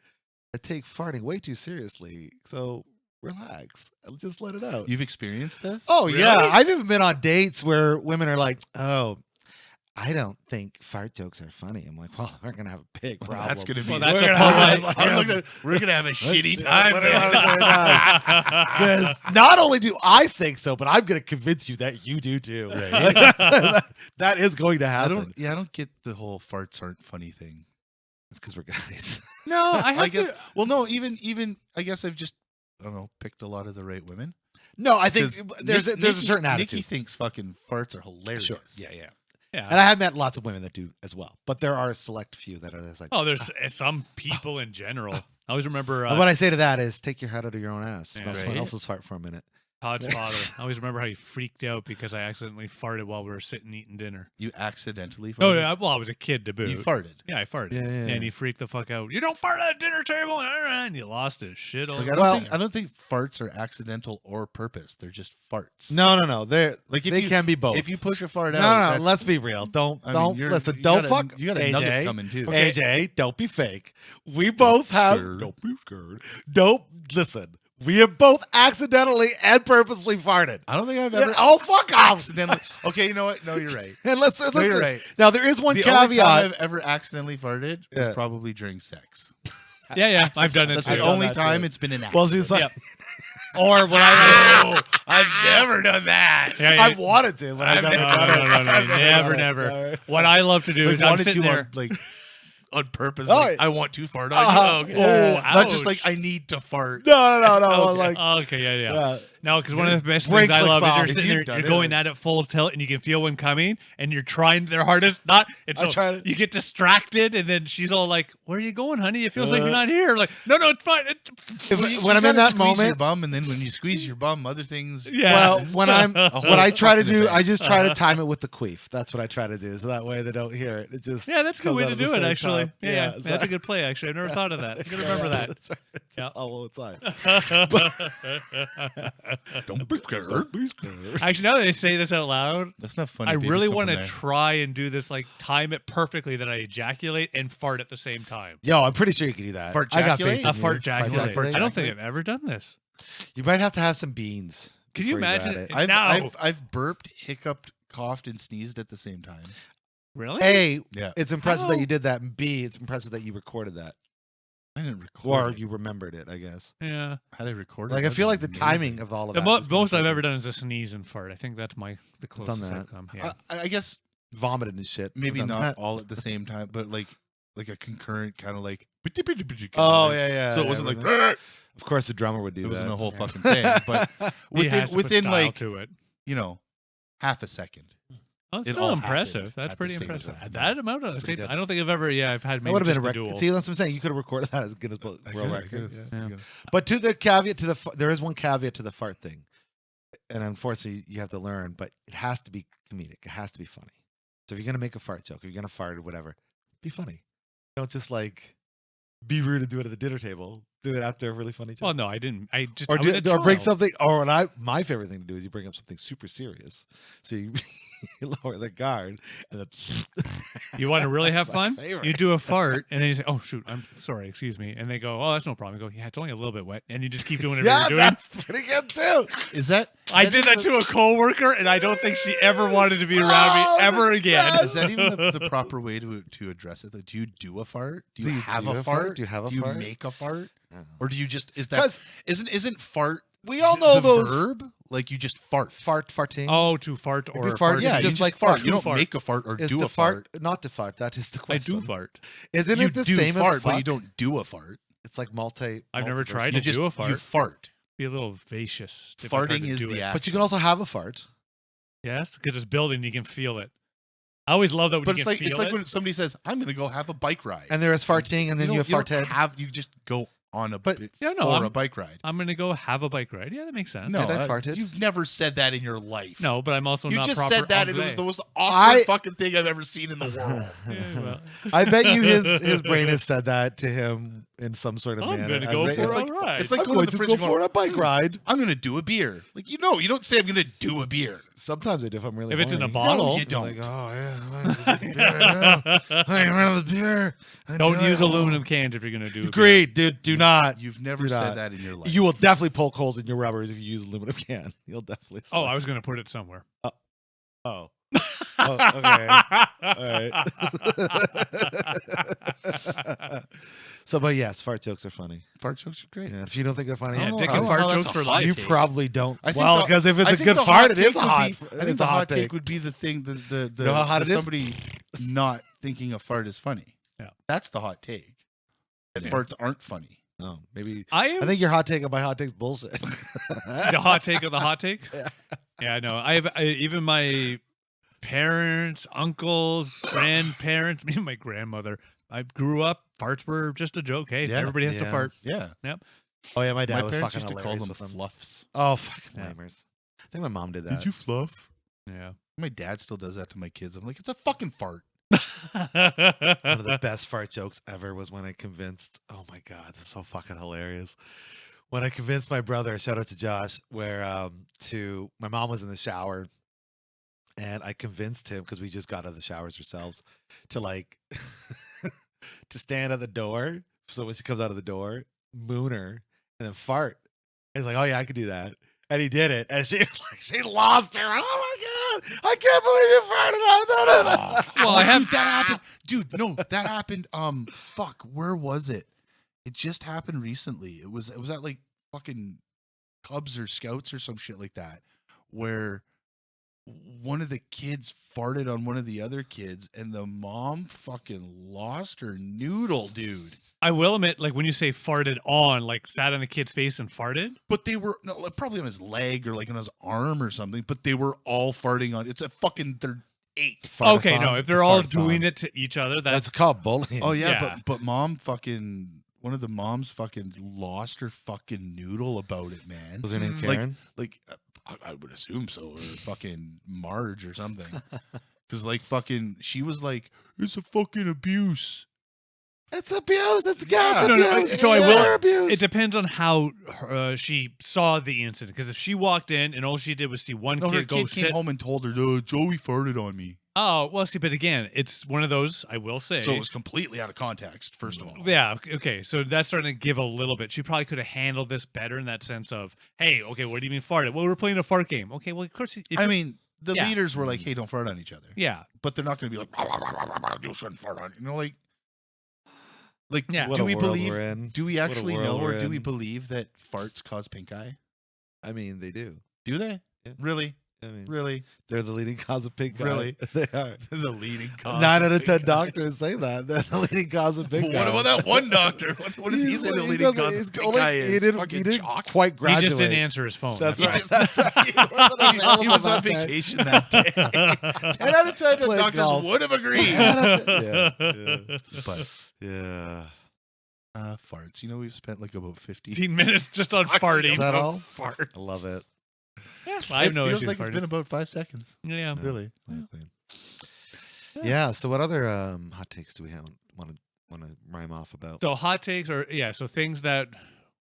that take farting way too seriously. So relax. Just let it out. You've experienced this? Oh Really? yeah, I've even been on dates where women are like, "Oh, I don't think fart jokes are funny." I'm like, "Well, we're gonna have a big Well, problem." that's gonna be. Well, that's We're a gonna have- polite- I'm looking at- we're gonna have a shitty What- time. what- man. Because not only do I think so, but I'm going to convince you that you do too. Right. That is going to I happen. don't get the whole farts aren't funny thing. It's because we're guys. No, I have I guess. to. Well, no, even I guess I've just I don't know picked a lot of the right women. No, I think 'Cause there's a certain Nikki attitude. thinks fucking farts are hilarious. Sure. Yeah, yeah. Yeah. And I have met lots of women that do as well, but there are a select few that are just like. Oh, there's some people in general. I always remember And what I say to that is, take your head out of your own ass. Smell Yeah, someone right. else's fart for a minute. Todd's father. I always remember how he freaked out because I accidentally farted while we were sitting eating dinner. You accidentally. Oh, farted? yeah. Well, I was a kid to boot. You farted. Yeah, I farted. Yeah, yeah, yeah. And he freaked the fuck out. You don't fart at a dinner table, and he lost his shit. Like, Over I don't think farts are accidental or purpose. They're just farts. No. They're Like if they you, can be both. If you push a fart no, out, no. that's- Let's be real. Don't listen. you Don't got a- fuck. You got a AJ. nugget coming too. AJ, don't be fake. We both have. scared. Don't be scared. Don't listen. We have both accidentally and purposely farted. I don't think I've Yeah, ever oh, fuck off. accidentally. Okay, you know what? No, you're right. And listen. No, you're right. Now there is one The only time caveat. I've ever accidentally farted Yeah. was probably during sex. Yeah, I've done it That's too. the done only that time too. it's been an accident. Well, she's like, Yep. Or when I. I've never done that. Yeah, I wanted to, but I've I've never never- done it. no, I've never, done it. never. What I love to do Like is I'm wanted sitting to there. on, like on purpose. Oh, Like, yeah. I want to fart on Uh-huh. you. Okay. Yeah. Not just like ouch. I need to fart. No. Okay. Like, Okay, yeah. yeah. No, because one of the best Brain things I clicks love is off. you're If sitting you've there, done you're it, going like- at it full tilt, and you can feel one coming, and you're trying their hardest. Not, it's I'm so, trying to- you get distracted, and then she's all like, "Where are you going, honey? It feels like you're Uh. not here." I'm like, no, it's fine. If, Well, you when I'm gotta in that squeeze your moment, bum, and then when you squeeze your bum, other things. Yeah. well, when whole I try to fucking do, event. I just try to time it with the queef. That's what I try to do, so that way they don't hear it. It just Yeah, that's a good comes way out to at the do it, same actually. time. Yeah, so- that's a good play. Actually, I've never thought of that. I gotta remember that. That's right. It's Yeah. just all the time. Don't be scared. Actually, now that they say this out loud, That's not funny. I Babies really come want to from there. try and do this, like time it perfectly that I ejaculate and fart at the same time. Yo, I'm pretty sure you can do that. Fart I got jaculate? faith in A you. fart jaculate. jaculate. I don't think I've ever done this. You might have to have some beans. Can you before go at imagine it. it? I've, No. I've burped, hiccuped, coughed, and sneezed at the same time. Really? A, Yeah, it's impressive that How? you did that, and B, it's impressive that you recorded that, I didn't or record. it. you rememred it. I guess. Yeah. How did I record? Like it? I feel like That'd the be amazing. timing of all of The that. is most I've impressive. ever done is a sneeze and fart. I think that's the closest that. I've come. Yeah. I guess Vomited and shit. maybe Done not that. all at the same time, but like a concurrent kind of like. Oh yeah. So it yeah, wasn't like but- Of course, the drummer would do it that. wasn't a whole Yeah. fucking thing, but He has to put within style like to it. half a second. Oh, that's it still all impressive. happened That's at pretty the same impressive. time. That amount of That's pretty good. I don't think I've ever. Yeah, I've had That maybe would have been just a the record. dual. See, that's what I'm saying. You could have recorded that as Guinness Book I World could've, I Record. could've, Yeah. I could've. But to the caveat to the there is one caveat to the fart thing, and unfortunately you have to learn. But it has to be comedic. It has to be funny. So if you're gonna make a fart joke, or you're gonna fart or whatever, be funny. Don't just like be rude and do it at the dinner table. Do it after a really funny joke. Well, no, I didn't. I just Or, I was a or bring child. something. Or my favorite thing to do is you bring up something super serious. So you, you lower the guard, and then You want to really have That's my fun? favorite. You do a fart, and then you say, "Oh shoot, I'm sorry, excuse me," and they go, "Oh, that's no problem." You go, "Yeah, it's only a little bit wet," and you just keep doing whatever yeah, you're doing. that's pretty good too. Is that? I did that to a coworker, and I don't think she ever wanted to be around Oh, me ever the again. best. Is that even the proper way to address it? Like, do you do a fart? Do you have a fart? Do you have a Do you fart? make a fart? I don't know. Or do you just is that 'Cause isn't fart we all know the those verb? Like you just fart. farting. Oh, to fart Maybe or fart, Yeah, you you just just like fart. fart. You don't fart. make a fart or is do to a fart. not to fart? That is the I question. do fart. Isn't You it the do same fart, as but fuck? you don't do a fart. It's like I've never multiverse. tried You to just do a fart. you fart. Be a little vacious. if I tried Farting to is do the it. action. But you can also have a fart. Yes, because it's building, you can feel it. I always love that when But you it's can like feel it. when somebody says, "I'm going to go have a bike ride," And there is farting, and then you have don't farted. You just go on a But- Yeah, no, for I'm- a bike ride. I'm going to go have a bike ride. Yeah, that makes sense. No, Did I farted? You've never said that in your life. No, but I'm also You not just proper said that, and it was anglais. the most awkward I- fucking thing I've ever seen in the world. Yeah, well, I bet you his brain has said that to him in some sort of I'm manner. going to go As for it's a like, ride. it's like I'm going going to the to fridge go and going, for a bike ride. I'm going to do a beer. Like, you don't say I'm going to do a beer. Sometimes I do if I'm really If it's in a horny. bottle. No, you You're don't. like, oh yeah, I ran the beer. Don't use aluminum cans if you're going to do a beer. Agreed, dude. Do not. You've never Do said not. that in your life. You will definitely poke holes in your rubbers if you use aluminum can. You'll definitely. Oh, I slice. was going to put it somewhere. Oh. Oh, okay. All right. So, but yes, fart jokes are funny. Fart jokes are great. Yeah, if you don't think they're funny, Yeah, Oh, dick I and don't fart know how jokes that's for a life. hot you take. probably don't. I think Well, the- because if it's I a think good the fart, hot it is take a would hot. be- I think It's the a hot hot take take. would be the thing the You know how hot it is? somebody not thinking a fart is funny. Yeah. That's the hot take. That Yeah. farts aren't funny. Oh, maybe. I I think your hot take on my hot take's bullshit. the hot take of the hot take. Yeah, I know. Even my parents, uncles, grandparents, me and my grandmother. I grew up. Farts were just a joke. Hey, Yeah, everybody has to yeah. fart. Yeah. Oh yeah, my dad My was parents fucking used to call hilarious them with them. fluffs. Oh, fucking Yeah. lamers. I think my mom did that. Did you fluff? Yeah. My dad still does that to my kids. I'm like, it's a fucking fart. One of the best fart jokes ever was when I convinced. Oh my god, this is so fucking hilarious. When I convinced my brother, shout out to Josh, where to my mom was in the shower, and I convinced him because we just got out of the showers ourselves to like to stand at the door. So when she comes out of the door, moon her and then fart. And he's like, "Oh yeah, I could do that." And he did it, and she like she lost her. Oh my god, I can't believe you farted. Well, I have- dude, that happened. Dude, no, that happened. Fuck, where was it? It just happened recently. It was at like fucking Cubs or Scouts or some shit like that, where one of the kids farted on one of the other kids, and the mom fucking lost her noodle, dude. I will admit, like when you say farted on, like sat on the kid's face and farted. But they were no, like, probably on his leg or like on his arm or something. But they were all farting on. It's a fucking. They're 8. Okay, no, if they're all doing it to each other, That's that's called bullying. Oh yeah, Yeah. but mom fucking one of the moms fucking lost her fucking noodle about it, man. Was her name Like- Karen? Like I would assume so, or fucking Marge or something. Because like fucking, she was like, "It's a fucking abuse." It's abuse. It's gas Yeah. No, no, abuse. so I it's will- air abuse. it depends on how she saw the incident. Because if she walked in and all she did was see one No, her kid go kid came sit, home and told her, "Joey farted on me." oh well, see, but again, it's one of those. I will say, So it was completely out of context. First of all, yeah, okay, so that's starting to give a little bit. She probably could have handled this better in that sense of, hey, okay, what do you mean farted? Well, we're playing a fart game. Okay, well, of course, if I you're- mean, the Yeah. leaders were like, "Hey, don't fart on each other," yeah, but they're not going to be like, "You shouldn't fart on," you know, like, Yeah. What do a we world believe? we're in. Do we What a actually world know, or we're do we in. believe that farts cause pink eye? I mean, they do. Do they? Yeah. Really? I mean, Really? they're the leading cause of pink eye. Really? They are. The leading cause. 9 out of 10 pink eye. doctors say that. They're the leading cause of pink Well, eye. what about that one doctor? What does he He's say the like- leading doesn't- cause he's of pink only- eye is? He didn't, Fucking he didn't chalk. quite he graduate. just didn't answer his phone. That's He right. just- That's right. He wasn't available He was on that day. vacation that day. 10 out of 10 Played doctors golf. would have agreed. Yeah, yeah. But Yeah. farts. You know, we've spent like about 50 15 minutes just on talking farting. Is that all? farts. I love it. Yeah, I have It no feels issue like with it's farting. been about 5 seconds. Yeah. Really. Exactly. Yeah. Yeah. So, what other hot takes do we have? Want to rhyme off about? So hot takes are so things that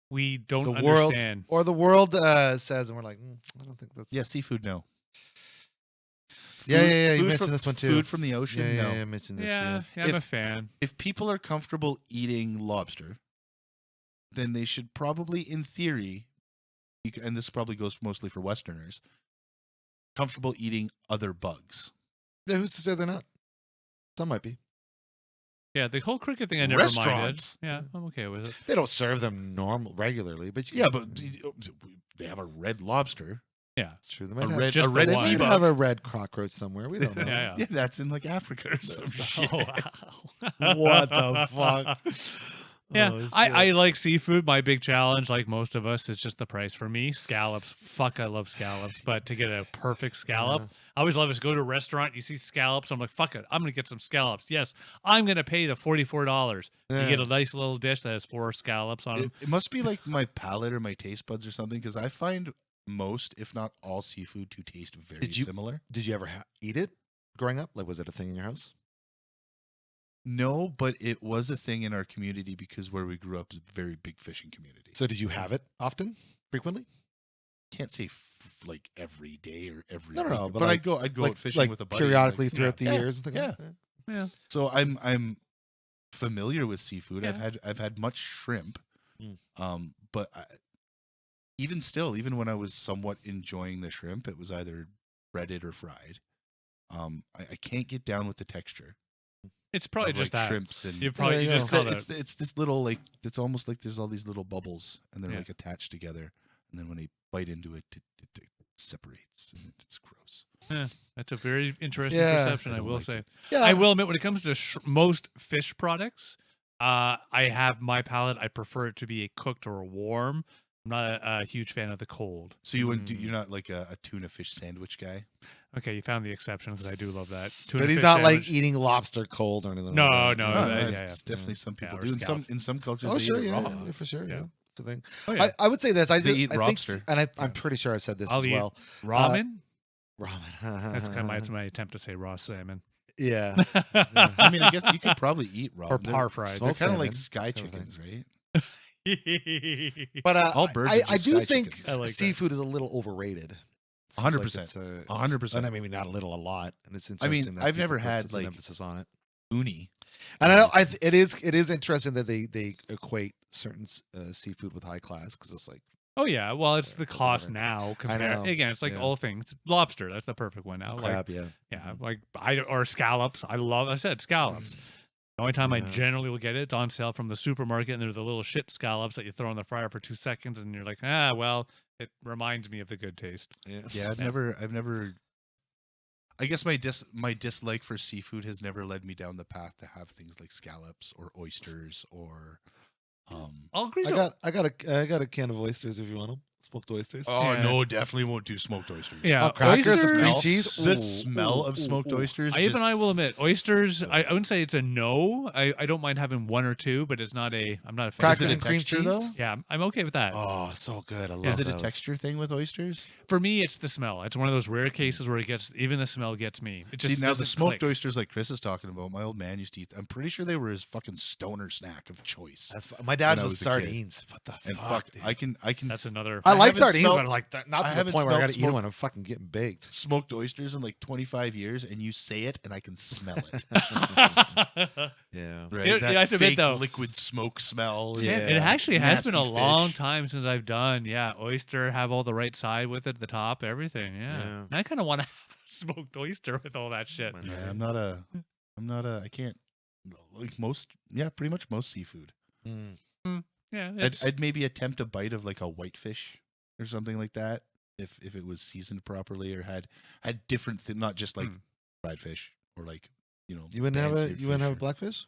we don't The world, understand. or the world says, and we're like, I don't think that's. Yeah, seafood, no. Yeah. You Food mentioned from- this one too. Food from the ocean, Yeah, no. I mentioned this. Yeah, Yeah. I'm a If- fan. If people are comfortable eating lobster, then they should probably, in theory, and this probably goes mostly for Westerners, comfortable eating other bugs. Yeah, who's to say they're not? Some might be. Yeah, the whole cricket thing I never minded. Restaurants. Yeah, I'm okay with it. They don't serve them regularly, but you Yeah, can- but they have a red lobster. Yeah. it's true. They A might have, red, just a the red they one. might sea bug. have a red cockroach somewhere. We don't know. Yeah, Yeah, that's in like Africa or some shit. Oh, wow. What the fuck? Yeah, Oh, I shit. like seafood. My big challenge, like most of us, is just the price for me. Scallops. Fuck, I love scallops. But to get a perfect scallop, Yeah. I always love is go to a restaurant, you see scallops. I'm like, fuck it. I'm going to get some scallops. Yes, I'm going to pay the $44. You Yeah. get a nice little dish that has 4 scallops on them. It must be like my palate or my taste buds or something, because I find most, if not all, seafood to taste very Did you- similar. Did you ever eat it growing up? Like, was it a thing in your house? No, but it was a thing in our community because where we grew up is a very big fishing community. So did you have it often, frequently? Can't say like every day or every No, no, week, no, but but like- I'd go like out fishing like with a buddy. periodically like- throughout the Yeah, years and things yeah. like that? Yeah. So I'm familiar with seafood. Yeah. I've had much shrimp, Mm. but even still, even when I was somewhat enjoying the shrimp, it was either breaded or fried. I can't get down with the texture. It's probably of, just like that. shrimps and You probably There you you just go. call it's this little like it's almost like there's all these little bubbles and they're Yeah. like attached together, and then when they bite into it, it separates and it's gross. That's a very interesting Yeah. perception, I I don't will like say. it. Yeah, I will admit, when it comes to most fish products, I have my palate. I prefer it to be a cooked or a warm. I'm not a huge fan of the cold. So you wouldn't you're not like a tuna fish sandwich guy. Okay, you found the exception because I do love that. Tuna But he's fish not like sandwich. eating lobster cold or anything. No, like that. no, No, that- no, yeah, it's definitely some Yeah, people or do. scallops. In some cultures, Oh they sure, eat it yeah, raw. yeah, for sure. Yeah. Yeah, it's a thing. Oh, yeah. I would say this. I They think, eat I think, lobster. and I'm pretty sure I've said this I'll as eat well. ramen. Ramen. That's kind of my attempt to say raw salmon. Yeah. I mean, I guess you could probably eat raw. Or They're- par fried. They're Smoked kind of like salmon, sky kind of thing. chickens, right? But All birds I, are I just do sky think chickens. I like that. seafood is a little overrated. Seems 100%. it's a- 100%. And I mean, not a little, a lot. And it's I mean, interesting. that I've people never put had, such an like- emphasis on it. Uni. And I know it is interesting that they equate certain seafood with high class because it's like Oh yeah, well it's the whatever. cost now. know, Again, it's like yeah. all things. Lobster, that's the perfect one now. Like, crab. Yeah. yeah, like or scallops. I said scallops. The only time I Yeah. generally will get it, it's on sale from the supermarket, and they're the little shit scallops that you throw in the fryer for 2 seconds, and you're like, well, it reminds me of the good taste. Yeah, I've never. I guess my dislike for seafood has never led me down the path to have things like scallops or oysters or. I'll agree. I got a can of oysters if you want them. Smoked oysters. Oh Yeah. no, definitely won't do smoked oysters. Yeah, Oh, crackers with oysters. cream cheese. The Ooh, smell ooh, of ooh, smoked ooh. oysters. I will admit, oysters. I wouldn't say it's a no. I don't mind having one or two, but it's not a. I'm not a fan. Crackers Is it and a cream texture, cheese. though? Yeah, I'm okay with that. Oh, so good. I love Is it those. a texture thing with oysters? For me, it's the smell. It's one of those rare cases where it gets even the smell gets me. It just See, now the doesn't smoked click. oysters like Chris is talking about, my old man used to eat. I'm pretty sure they were his fucking stoner snack of choice. My dad When I was was a kid. sardines. What the And fuck? fuck, Dude? I can That's another. I like haven't sardines, smelled- but I'm like not I to the haven't point where I got to smelled eat them smoked- when I'm fucking getting baked. smoked oysters in like 25 years, and you say it, and I can smell it. Yeah. Right? You That have to admit, fake though- liquid smoke smell. Yeah. It actually has been a Nasty long fish. time since I've done. Yeah, oyster have all the right side with it, the top, everything. Yeah, Yeah. And I kind of want to have a smoked oyster with all that shit. Man. Yeah, I'm not a. I can't like most. Yeah, pretty much most seafood. Mm. Yeah, I'd maybe attempt a bite of like a whitefish or something like that if it was seasoned properly or had different not just like Hmm. fried fish or like You wouldn't have a fancier you wouldn't have a fish or- blackfish?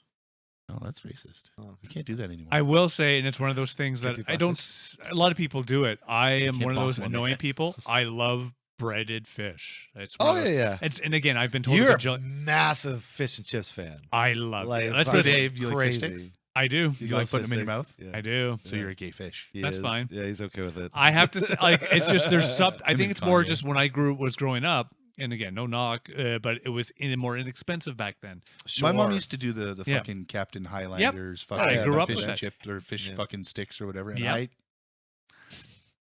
No, that's racist. Oh. You can't do that anymore. I will say, and it's one of those things Can't that do I don't. blackfish? A lot of people do it. I am can't one of bonk those one. annoying people. I love breaded fish. It's one Oh of yeah, those- yeah. And again, I've been told. You're a a bajillion- massive fish and chips fan. I love. Like, it. That's fucking what Dave, you like fish crazy. sticks? I do. You like putting them in your mouth? Yeah. I do. So you're a gay fish. He That's is. fine. Yeah, he's okay with it. I have to say, like, it's just there's some. I Him think and it's more Kanye. just when I was growing up, and again, no knock, but it was more inexpensive back then. My mom Sure. used to do the Yeah. fucking Captain Highlanders I fucking grew up fish with and that. chip or fish Yeah. fucking sticks or whatever. And Yep.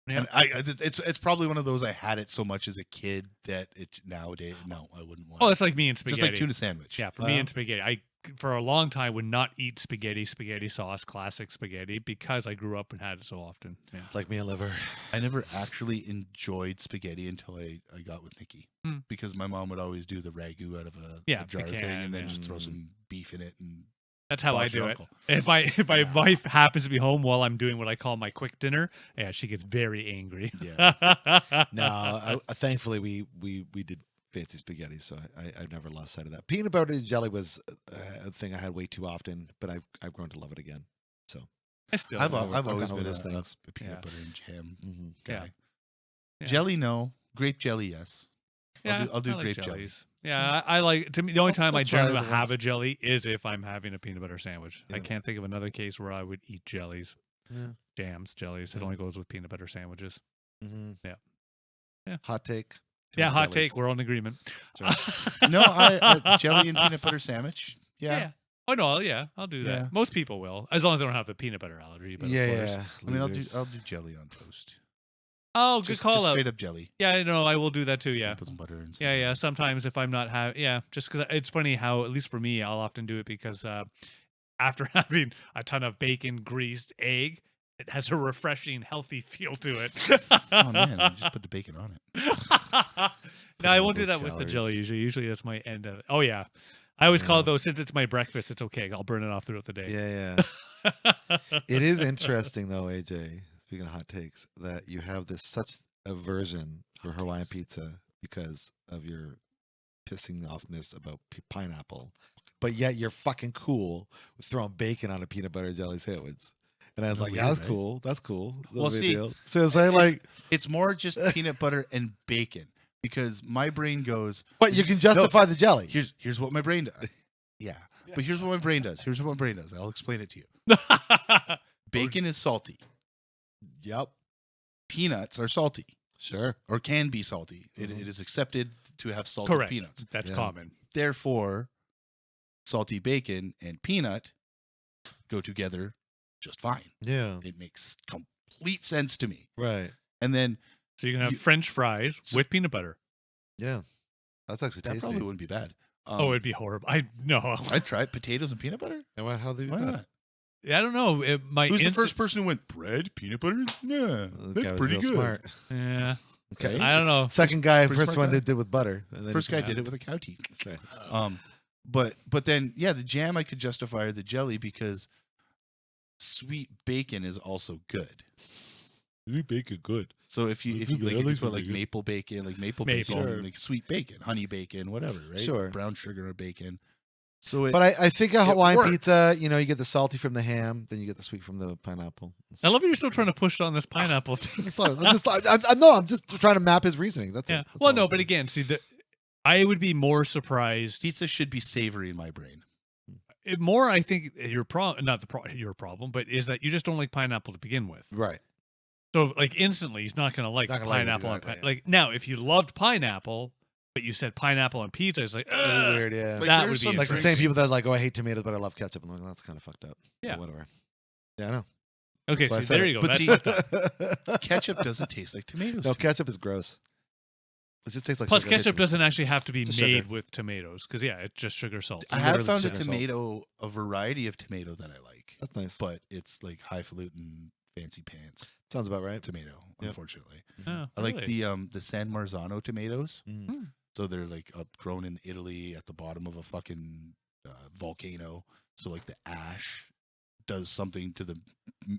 and it's probably one of those I had it so much as a kid that it nowadays I wouldn't want. Oh, it. it's like me and spaghetti. Just like tuna sandwich. Yeah, for me and spaghetti. I for a long time would not eat spaghetti sauce, classic spaghetti, because I grew up and had it so often. Yeah. It's like me and liver. I never actually enjoyed spaghetti until I got with Nikki Hmm. because my mom would always do the ragu out of a Yeah, jar the thing can, and then yeah. just throw some beef in it and That's how I Bob's your do it. uncle. If my wife happens to be home while I'm doing what I call my quick dinner, yeah, she gets very angry. Yeah. No, thankfully we did fancy spaghetti, so I've never lost sight of that. Peanut butter and jelly was a thing I had way too often, but I've grown to love it again. So I've over- I've always gone over been those things. a peanut Yeah. butter and jam Mhm. guy. Yeah. Jelly, no. Grape jelly, yes. I'll do I like grape jelly. jellies. Yeah, I like. To me, the only time I'll I try generally it have once. a jelly is if I'm having a peanut butter sandwich. I Yeah. can't think of another case where I would eat jellies, Yeah. jams, jellies. It Yeah. only goes with peanut butter sandwiches. Mhm. Yeah. Yeah. Hot take. Too Yeah, many hot jellies. take. We're all in agreement. No, I jelly and peanut butter sandwich. Yeah. Oh no, yeah, I'll do that. Yeah. Most people will, as long as they don't have the peanut butter allergy. But Yeah, of course. yeah. I mean, losers. I'll do jelly on toast. Oh, good Just call out. straight up jelly. Yeah, no, I will do that too. Yeah. Put some butter and some Yeah, yeah. jelly. Sometimes if I'm not just because it's funny how, at least for me, I'll often do it because after having a ton of bacon, greased egg, it has a refreshing, healthy feel to it. Oh man, you just put the bacon on it. No, I in wont do those that with the jelly. calories. Usually that's my end of it. Oh yeah, I always call Yeah. it though. Since it's my breakfast, it's okay. I'll burn it off throughout the day. Yeah, yeah. It is interesting though, AJ. Speaking of hot takes, that you have such aversion for Hawaiian pizza because of your pissing offness about pineapple, but yet you're fucking cool with throwing bacon on a peanut butter jelly sandwich. And I was No like, weird, yeah, that's right? cool. That's cool. No Well, big see, deal. So it's like, It's more just peanut butter and bacon because my brain goes. but you can justify the jelly. Here's what my brain does. Yeah, but here's what my brain does. Here's what my brain does. I'll explain it to you. Bacon is salty. Yep. Peanuts are salty Sure. or can be salty. Mhm. It is accepted to have salted Correct. peanuts. That's Yeah. common. Therefore, salty bacon and peanut go together just fine. Yeah. It makes complete sense to me. Right. And then So you can have You- French fries So- with peanut butter. Yeah. That's actually that tasty. probably wouldn't be bad. Oh, it'd be horrible. I no. I'd try it. Potatoes and peanut butter. And how do you Why do that? not? Yeah, I don't know. It might. Who's the first person who went bread, peanut butter? Yeah, The guy that's was pretty real good. smart. Yeah, Okay. I don't know. Second guy, Pretty first smart one guy. did with butter. And then First he- guy did it with a cow teat. That's right. But then yeah, the jam I could justify or the jelly because sweet bacon is also good. We bake it good. So if you At put least like bacon. maple bacon, like maple Maple. bacon, Sure. like sweet bacon, honey bacon, whatever, right? Sure. Brown sugar bacon. So it, But I think a it Hawaiian works. pizza, you know, you get the salty from the ham, then you get the sweet from the pineapple. I love that you're still trying to push on this pineapple thing. I'm just trying to map his reasoning. That's Yeah. it. That's Well, all no, I'm but doing. again, see, I would be more surprised. pizza should be savory in my brain. More, I think your problem, not your problem, but is that you just don't like pineapple to begin with. Right. So, like, instantly, he's not going to like Not gonna like it, pineapple. exactly, yeah. Like now, if you loved pineapple, but you said pineapple on pizza, it's like, A little "Ugh." weird, yeah. Like, That there's would be some Like the drinks- same people that are like, oh, I hate tomatoes, but I love ketchup. I'm like, well, that's kind of fucked up. Yeah. But whatever. Yeah, I know. Okay, That's why I see, said there it. you go. But That's see- fucked up. Ketchup doesn't taste like tomatoes. No, to me. ketchup is gross. It just tastes like Plus, sugar. ketchup doesn't actually have to be Just made sugar. with tomatoes because yeah, it's just sugar, salt. I have literally found a sugar salt. tomato, a variety of tomato that I like, That's nice. but it's like highfalutin, fancy pants Sounds about right. tomato. Yep. Unfortunately, Oh, I like really? the San Marzano tomatoes. Mm. So they're like grown in Italy at the bottom of a fucking volcano. So like the ash does something to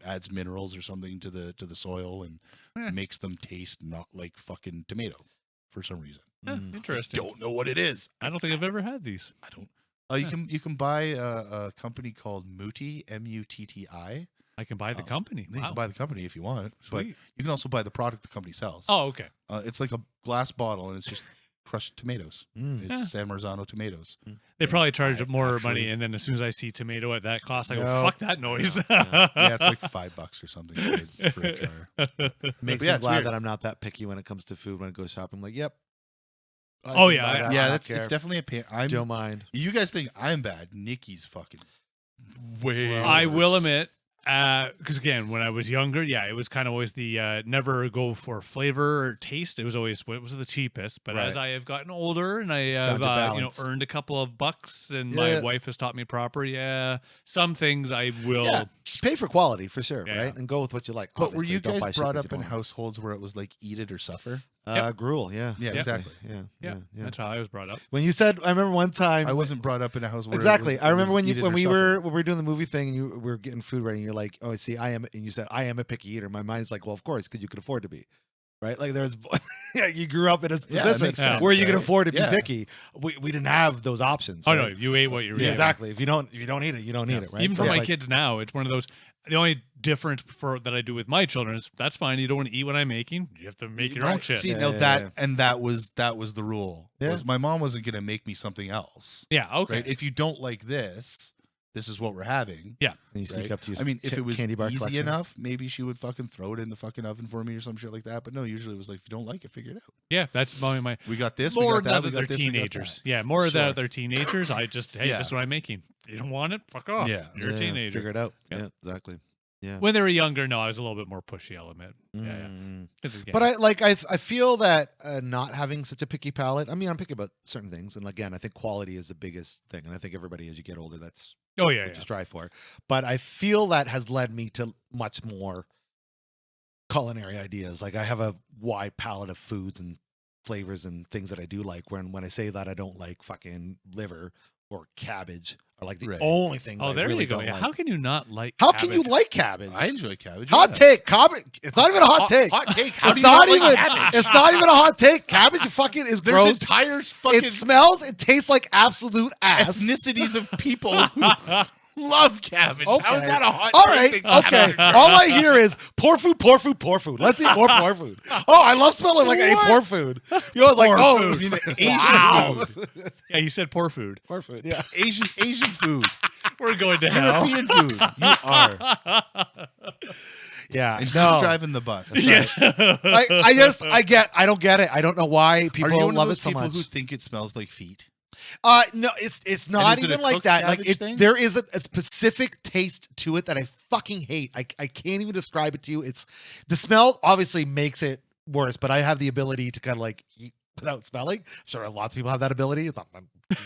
adds minerals or something to the soil and Eh. makes them taste not like fucking tomato for some reason. Huh, Mm. interesting. Don't know what it is. I don't think I've ever had these. I don't. You can buy a company called Mutti, MUTTI. I can buy the company. You Wow. can buy the company if you want, but Sweet. you can also buy the product the company sells. Oh, okay. It's like a glass bottle and it's just crushed tomatoes. Mm. It's Yeah. San Marzano tomatoes. They probably charge I more actually- money, and then as soon as I see tomato at that cost, I go, No. "Fuck that noise." Yeah. Yeah, it's like $5 or something for a jar. Makes yeah, me it's glad weird. that I'm not that picky when it comes to food. When I go shopping, I'm like, yep. I Oh, can yeah, buy I- that. Yeah, I don't it's care. definitely a pain. Don't mind. You guys think I'm bad? Nikki's fucking way. I will worse. admit, because again, when I was younger, yeah, it was kind of always the never go for flavor or taste. It was always what was the cheapest. But as Right. I have gotten older and I have Found your balance. earned a couple of bucks, and Yeah. my wife has taught me proper, yeah, some things I will. Yeah, pay for quality for sure, Yeah. right? And go with what you like. But were Obviously, you don't buy guys shit brought that up you in don't. households where it was like eat it or suffer? Gruel, yeah. Yeah, exactly. Yeah, Yeah, that's how I was brought up. When you said, I remember one time. I wasn't brought up in a house where Exactly. It was, I remember when eat it when or we suffer. were doing the movie thing and you were getting food ready and you're like, oh, see, I am, and you said, I am a picky eater. My mind's like, well, of course, because you could afford to be. right? Like there's, yeah, you grew up in a that position makes sense, where you can right? afford to be Yeah. picky. We didn't have those options. Oh right? no, you ate what you were Yeah, eating. exactly. If you don't eat it, you don't eat it, right? Even So for it's my like- kids now, it's one of those. The only difference that I do with my children is that's fine. You don't want to eat what I'm making. You have to make your own Right. shit. See, Yeah, now yeah, that yeah. and that was the rule. Yeah. Was my mom wasn't gonna make me something else. Yeah. Okay. Right? If you don't like this is what we're having. And you sneak Right? up to your I mean, if it was candy bar easy collection. enough, maybe she would fucking throw it in the fucking oven for me or some shit like that. But no, usually it was like, if you don't like it, figure it out. Yeah, that's my We got this. more we got now that. that We they're got this. We got teenagers. that. Yeah, more Sure. that they're teenagers. I just hey, Yeah. this is what I'm making. You don't want it? Fuck off. Yeah. You're a teenager. Figure it out. Yeah. Yeah, exactly. Yeah. When they were younger, no, I was a little bit more pushy. I'll admit. Yeah. Mm. 'Cause again, But I feel that not having such a picky palate. I mean, I'm picky about certain things, and again, I think quality is the biggest thing, and I think everybody as you get older, that's oh yeah, what you strive for. But I feel that has led me to much more culinary ideas. Like I have a wide palette of foods and flavors and things that I do like. When I say that I don't like fucking liver or cabbage are like the Right. only things. Oh, I there really you go. don't Yeah. like. How can you not like? How can you cabbage? like cabbage? I enjoy cabbage. Hot yeah. take. Cabbage. It's not even a hot take. Hot take. How It's do you not like even. cabbage? It's not even a hot take. Cabbage fucking is There's gross. entire fucking It smells. It tastes like absolute ass. ethnicities of people who love cabbage. How Okay. is that a hot All take? right. Okay. All I hear is poor food, poor food, poor food. Let's eat more poor food. Oh, I love smelling like I ate poor food. You know, like Poor oh, food. You mean Asian Wow. food. Yeah, you said poor food. Poor food. Yeah. Asian food. We're going to hell. European food. You are. Yeah. And who's No. driving the bus? Yeah. I don't get it. I don't know why Are people you one of love it those so people much. who think it smells like feet? No, it's not is it a even like cooked that. Like cabbage thing? there is a specific taste to it that I fucking hate. I can't even describe it to you. It's the smell obviously makes it worse, but I have the ability to kind of like eat without smelling. Sure, lots of people have that ability. It's not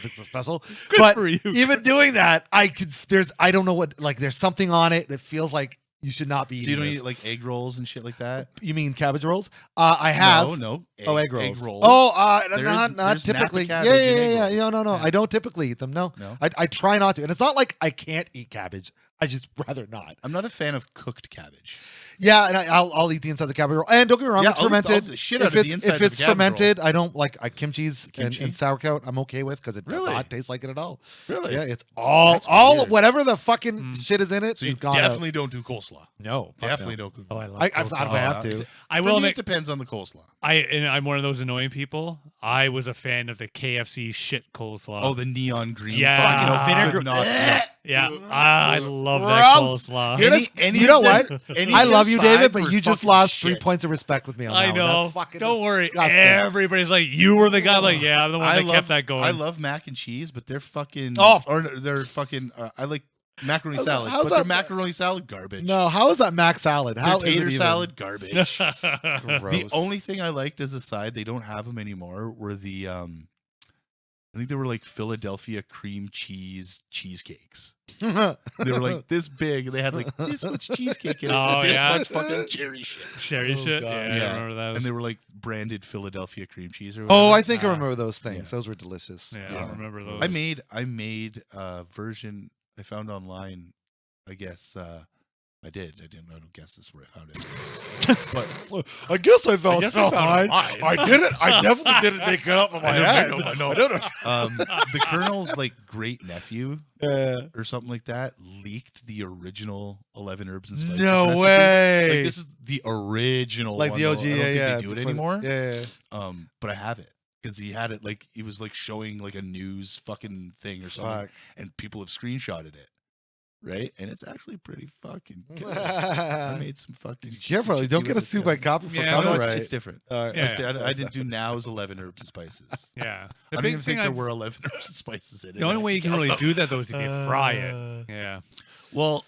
it's special, Good but for you. even doing that, I don't know what, like there's something on it that feels like you should not be So eating you don't this. eat like egg rolls and shit like that? You mean cabbage rolls? I have. No. Egg rolls. Egg rolls. Oh, There not is- there's Napa typically. cabbage Yeah, and egg yeah. rolls. No. Yeah. I don't typically eat them. No. No. I try not to, and it's not like I can't eat cabbage. I just rather not. I'm not a fan of cooked cabbage. Yeah, and I'll eat the inside of the cabbage roll. And don't get me wrong, Yeah, it's I'll eat the- fermented. the shit out if of the it's inside if of it's the cabbage roll. fermented, I don't like kimchi's Kimchi? and sauerkraut. I'm okay with because it does Really? not taste like it at all. Really? Yeah, it's all That's weird. whatever the fucking shit is in it. So you is gone out. definitely don't do coleslaw. no, fuck Definitely no. don't. Oh, I love I've thought if I have to. I For will me, make. it depends on the coleslaw. I'm one of those annoying people. I was a fan of the KFC shit coleslaw. Oh, the neon green. Yeah. fucking Oh, vinegar- could not- yeah, I love that Gross. coleslaw. Here- You know what? any I of love their you, David, sides but were you just fucking lost 3 shit. points of respect with me on that I one. know. That's fucking Don't worry. disgusting. Everybody's like, you were the guy. Like, yeah, I'm the one that kept that going. I love mac and cheese, but they're fucking. Oh. Or they're fucking. I like macaroni salad, how's but that- they're macaroni salad garbage. No, how is that mac salad? How Their is it tater even? salad garbage. The Gross. only thing I liked as a side, they don't have them anymore, were the I think they were like Philadelphia cream cheese cheesecakes. They were like this big. They had like this much cheesecake in it, Oh, and this yeah? much fucking cherry shit. Sherry Oh, shit. God. Yeah, Yeah. I remember that. And they were like branded Philadelphia cream cheese or Oh, whatever. I think I Ah. remember those things. Yeah. Those were delicious. yeah, I remember those. I made a version I found online. I guess I don't guess this is where I found it. But I guess I found guess I found it online. I didn't. I definitely didn't make it up in my head. I know. The Colonel's like great nephew or something like that leaked the original 11 herbs and spices. No recipe. way. Like this is the original, Like one, the though. OG. I don't Yeah, think yeah. they do it before the- anymore. Yeah. But I have it because he had it like he was like showing like a news fucking thing or something, Fuck. and people have screenshotted it. Right, and it's actually pretty fucking good. I made some fucking. Careful, chicky don't get a with soup this by guy. copy for Yeah, No, copyright. it's different. All right. Yeah. I didn't do Now's 11 herbs and spices. yeah. I The don't big even thing think there I've- were 11 herbs and spices in it. the only I have way to you can count really them. do that though is if you fry it. Yeah. Well,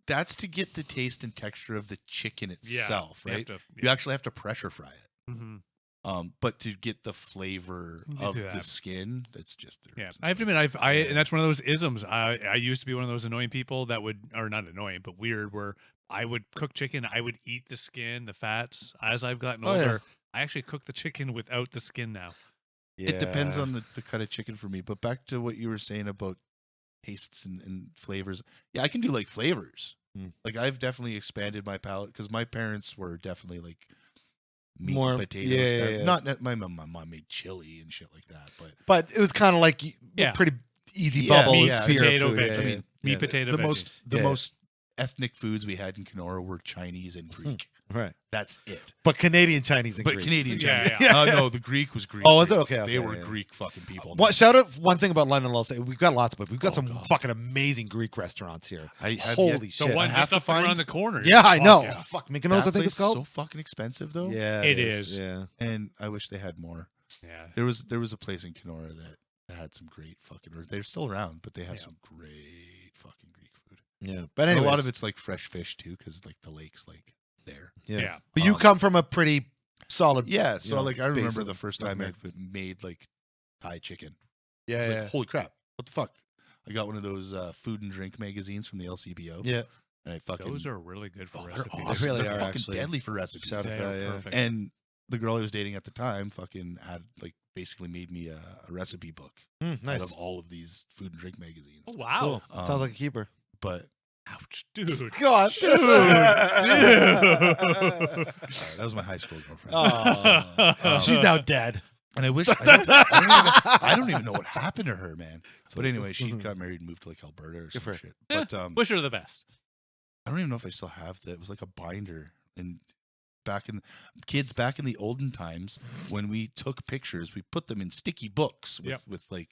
that's to get the taste and texture of the chicken itself, You have right? to- You actually have to pressure fry it. Mhm. But to get the flavor You of do the that. skin, that's just the Yeah, herbs and I have to spices. admit, and that's one of those isms. I used to be one of those annoying people that would, or not annoying, but weird, where I would cook chicken, I would eat the skin, the fats. As I've gotten Oh, yeah. older, I actually cook the chicken without the skin now. It depends Yeah. on the kind of chicken for me. But back to what you were saying about tastes and flavors. Yeah, I can do like flavors. Hmm. Like I've definitely expanded my palate because my parents were definitely like meat More- and potatoes. yeah, kind of- yeah. Not my mom made chili and shit like that, but But it was kind of like Yeah. pretty easy Yeah, bubble meat, sphere potato, of food. veggie. Yeah, I mean, Meat, yeah. potato, the veggies. Yeah. most ethnic foods we had in Kenora were Chinese and Greek. Right. That's it. But Canadian Chinese and But Greek. Canadian Yeah, Chinese. yeah. No, the Greek was Greek. Oh, is it? Greek. Okay, okay, They were yeah. Greek fucking people. What, man. shout out one thing about London. I'll say we've got lots, but we've got Oh, some God. fucking amazing Greek restaurants here. Have Holy yet- The shit! one I have just to up find- around the corner. Yeah, I Fuck know. yeah. Fuck, Mykonos, that I think place it's called. so fucking expensive though. Yeah, It is. Yeah. And I wish they had more. Yeah. There was a place in Kenora that had some great fucking. Or they're still around, but they have Yeah. some great fucking Greek food. Yeah, but And anyways, a lot of it's like fresh fish too, because like the lake's like there. Yeah. Yeah. But you come from a pretty solid. Yeah, so know, like I base remember of the first North time I American food. made like Thai chicken. I Yeah, was yeah, like, holy crap, what the fuck? I got one of those food and drink magazines from the LCBO. yeah. And I fucking Those are really good for oh, they're recipes. awesome. really They're are, fucking actually. deadly for recipes. Shout They out are that, yeah. perfect. And the girl I was dating at the time fucking had like basically made me a recipe book out Nice. of all of these food and drink magazines. Oh, wow. Cool. Um, Sounds like a keeper. But Ouch, dude. God, that was my high school girlfriend. Oh. She's now dead. And I wish I don't even know what happened to her, man. But anyway, she got married and moved to like Alberta or for some her. shit. Yeah. But Wish her the best. I don't even know if I still have that. It was like a binder, and back in the olden times when we took pictures, we put them in sticky books with like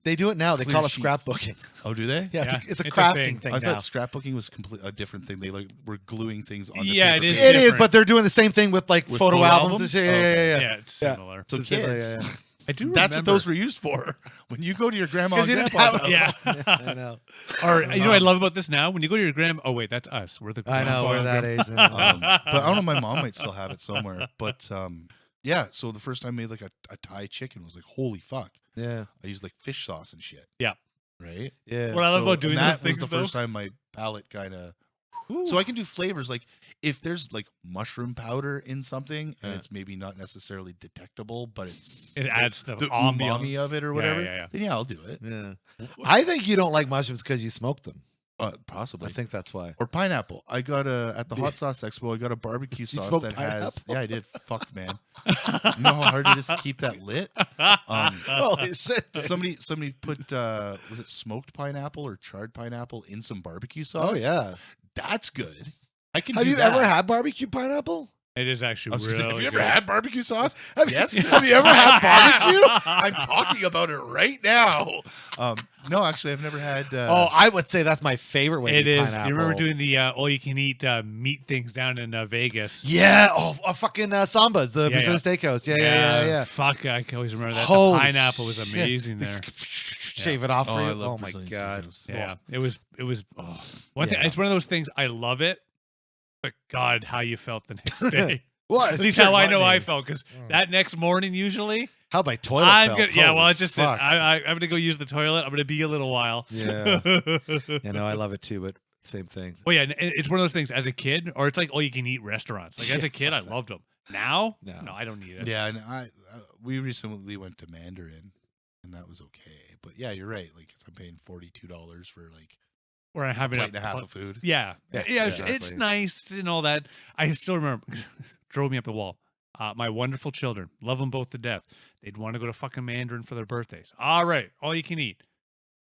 They do it now. They Clear call it sheets. scrapbooking. oh, do they? Yeah, Yeah, it's a it's a crafting thing. thing I now. thought scrapbooking was a different thing. They like were gluing things on. Yeah, it paper. is It is, different. but they're doing the same thing with like With photo photo albums and albums? shit. Oh, okay. Yeah. Yeah, it's Yeah. similar. So It's similar, kids, yeah, I do that's remember. what those were used for. When you go to your grandma 'Cause and you didn't grandpa's have- house, Yeah. I know. Or you know what I love about this now? When you go to your grandma, oh wait, that's us. We're the I know. We're that age. but I don't know. My mom might still have it somewhere. But yeah. So the first time I made like a Thai chicken was like, holy fuck. Yeah. I used like fish sauce and shit. Yeah. Right. Yeah. What I love So- about doing and those that was things the though. first time my palate kind of. Ooh. So I can do flavors like if there's like mushroom powder in something and Yeah. it's maybe not necessarily detectable, but it's It adds the umami ambiance. of it or Yeah, whatever. yeah. Then yeah, I'll do it. Yeah. I think you don't like mushrooms because you smoke them. Possibly. I think that's why. Or pineapple. I got at the hot sauce expo. I got a barbecue sauce smoked that has. pineapple? Yeah, I did. Fuck, man. You know how hard it is to keep that lit. Holy shit. dude. Somebody put was it smoked pineapple or charred pineapple in some barbecue sauce? Oh yeah. That's good. I can. Have do you that. ever had barbecue pineapple? It is I actually was gonna say, really have you ever good. had barbecue sauce? Yes. Have you ever had barbecue? I'm talking about it right now. No, actually, I've never had. Oh, I would say that's my favorite way to It eat is. pineapple. You remember doing the all-you-can-eat meat things down in Vegas? Yeah. Oh, fucking Sambas, the Yeah, Brazilian steakhouse. Yeah. Fuck, I can always remember that. Holy the pineapple was shit. amazing there. Shave it off for I you. love Oh my Brazilian god. steakhouse. Yeah, it was. Oh. One thing. Yeah. It's one of those things. I love it, but God, how you felt the next day. Well, At it's least pure how I know I gluttony. felt, because Mm. that next morning usually How my toilet I'm felt. gonna. Yeah, well, Holy it's just fuck. I'm gonna go use the toilet. I'm gonna be a little while. Yeah. You know, I love it too, but same thing. Well, yeah, and it's one of those things as a kid, or it's like all you can eat restaurants. Like as a kid, I loved them. Now, No. no, I don't need it. Yeah, and we recently went to Mandarin, and that was okay. But yeah, you're right. Like, I'm paying $42 for like Or I'm a having plate and a half of food. Yeah, Yeah, it's exactly. nice and all that. I still remember, drove me up the wall. My wonderful children, love them both to death. They'd want to go to fucking Mandarin for their birthdays. All right, all you can eat.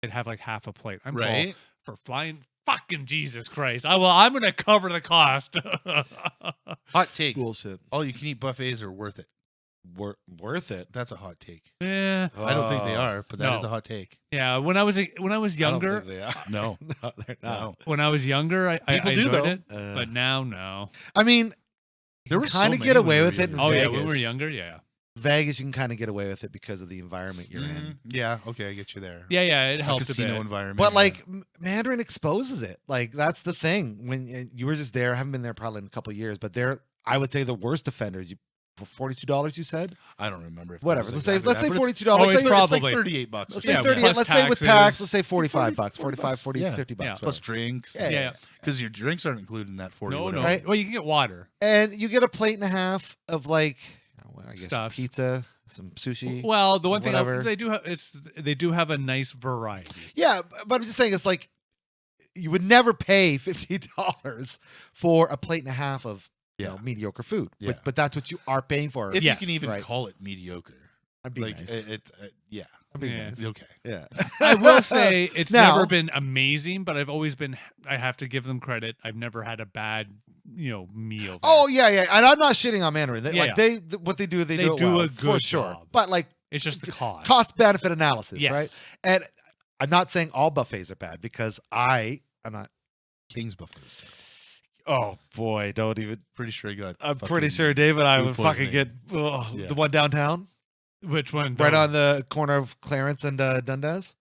They'd have like half a plate. I'm Right? all for flying. Fucking Jesus Christ! I'm gonna cover the cost. Hot take. Bullshit. All you can eat buffets are worth it. Worth it. That's a hot take. Yeah, I don't think they Oh. are, but that is No. a hot take. yeah. When I was I don't younger, think they are. No. No, they're not. No. when I was younger, I People do, enjoyed though. it, Uh, but now no. I mean, There were you so kind of many get when away we were with it in younger. Oh Vegas. yeah, when we were younger, yeah. Vegas, you can kind of get away with it because of the environment you're in. Mhm. Yeah, okay, I get you there. Yeah, it A helped a casino bit. environment. But yeah. like Mandarin exposes it. Like that's the thing. When you were just there, I haven't been there probably in a couple of years, but they're I would say the worst offenders. You for $42, you said? I don't remember. If that Whatever. was Let's say exactly that, but $42. Oh, Let's it's say probably- It's like $38. let's Yeah, say 38. plus Let's say with taxes. tax, let's say 45 bucks, 40 45, 40, yeah. 50 bucks. Yeah. Plus whatever. drinks. Yeah, Yeah. Because your drinks aren't included in that 40. No, whatever. no. Right. Well, you can get water. And you get a plate and a half of like I guess Stuff. pizza, some sushi. Well, the one thing whatever. they do have a nice variety. Yeah, but I'm just saying it's like you would never pay $50 for a plate and a half of mediocre food. Yeah. But that's what you are paying for. If Yes, you can even right. call it mediocre. I'd be Like nice. yeah. I'd be Yeah. nice. Okay. Yeah. I will say it's Now- never been amazing, but I've always been. I have to give them credit. I've never had a bad, meal. There. Oh yeah, yeah. And I'm not shitting on Mandarin. They, Yeah, like yeah. what they do, they They do it do well, a for good sure. job. But like It's just the cost. cost benefit analysis, Yes. right? And I'm not saying all buffets are bad because I'm not. King's buffet was terrible. Oh boy, don't even. Pretty sure he got. I'm pretty fucking sure Dave and I food would fucking get poisoning. Yeah. the one downtown, Which one? right though? on the corner of Clarence and Dundas.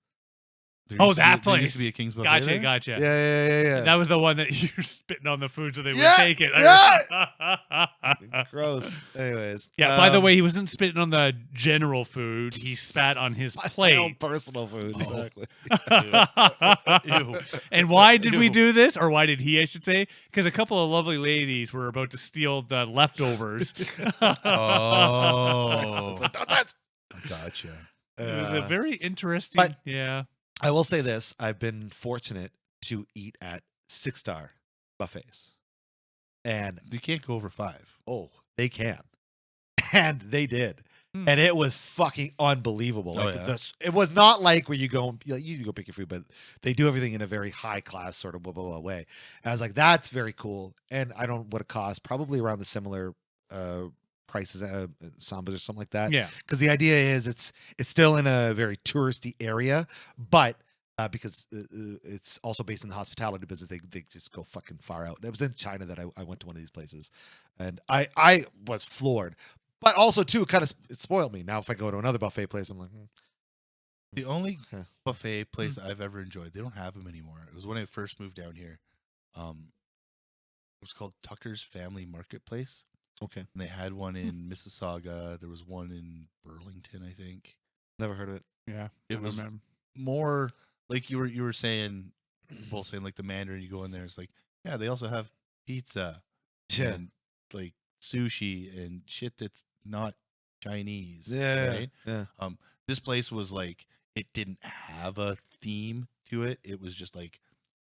There Oh, used to be- that there used place. to be a King's buffet. Gotcha, there? gotcha. Yeah. That was the one that you're spitting on the food so they Yeah, would take it. Gross. Anyways. Yeah, by the way, he wasn't spitting on the general food. He spat on his my own plate. personal food. Oh. Exactly. Ew. And why did we Ew. do this? Or why did he, I should say? Because a couple of lovely ladies were about to steal the leftovers. Oh. So don't touch. Gotcha. It was a very interesting. but- yeah. I will say this: I've been fortunate to eat at 6-star buffets, and You can't go over 5. they can, and they did, Hmm. and it was fucking unbelievable. Oh, Like yeah? it was not like where you go, you go pick your food, but they do everything in a very high class sort of blah blah blah way. And I was like, that's very cool, and I don't know what it costs, probably around the similar prices, Sambas or something like that. Yeah. Because the idea is it's still in a very touristy area, but because it's also based in the hospitality business, they just go fucking far out. It was in China that I went to one of these places, and I was floored. But also too, it spoiled me. Now if I go to another buffet place, I'm like, The only Huh. buffet place I've ever enjoyed, they don't have them anymore. It was when I first moved down here. It was called Tucker's Family Marketplace. okay, And they had one in Mississauga. There was one in Burlington, I think. never heard of it. Yeah. It I was remember. more like you were saying, both saying like the Mandarin. You go in there, it's like, yeah, they also have pizza Yeah, and like sushi and shit that's not Chinese. yeah, right? yeah. This place was like, it didn't have a theme to it. It was just like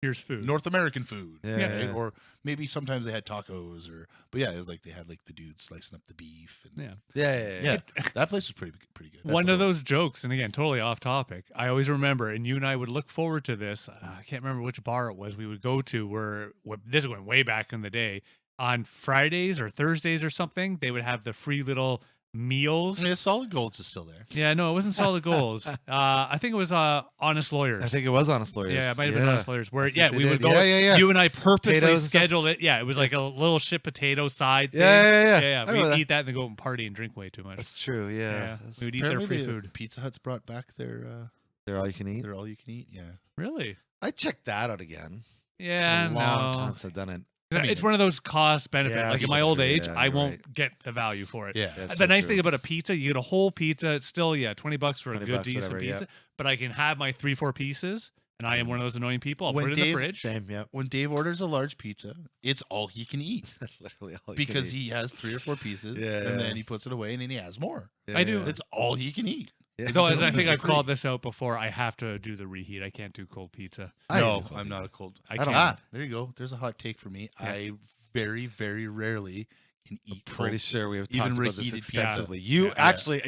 Here's food. North American food. Yeah, right? yeah. Or maybe sometimes they had tacos but yeah, it was like they had like the dude slicing up the beef. And Yeah. Yeah. that place was pretty good. That's One the of one. those jokes, and again, totally off topic. I always remember, and you and I would look forward to this. I can't remember which bar it was. We would go to where this went way back in the day. On Fridays or Thursdays or something, they would have the free little meals. Yeah, Solid Golds is still there. Yeah, no, it wasn't Solid Goals. I think it was Honest Lawyers. I think it was Honest Lawyers. Yeah, it might have been Honest Lawyers. Where I think yeah, they we would did. go. Yeah. You and I purposely Potatoes and stuff. scheduled it. Yeah, it was like a little shit potato side thing. Yeah. I We'd remember that. eat that and then go and party and drink way too much. That's true. yeah, Yeah. we would eat their Apparently free the food. Pizza Hut's brought back their They're all you can eat. all you can eat. Yeah. Really? I checked that out again. Yeah, It's been a long no. time since I've done it. I mean, It's one of those cost benefit. Yeah, like in that's my old true. age, Yeah, I you're won't right. get the value for it. Yeah. That's The so nice true. thing about a pizza, you get a whole pizza. It's still $20 for a 20 good bucks, decent whatever, yeah. pizza. But I can have my 3-4 pieces, and I am one of those annoying people. I'll When put it in Dave- the fridge. Same. Yep. When Dave orders a large pizza, it's all he can eat That's literally all you can because eat. he has 3 or 4 pieces, Yeah. and then he puts it away, and then he has more. Yeah, I do. yeah. It's all he can eat. Yeah. Though, as I don't think do I've free. called this out before, I have to do the reheat. I can't do cold pizza. I No, do cold I'm pizza. not a cold. I don't- can't. There you go. There's a hot take for me. Yeah. I very, very rarely can eat Pretty cold. sure we have even talked about this reheated pizza. extensively. You Yeah. actually,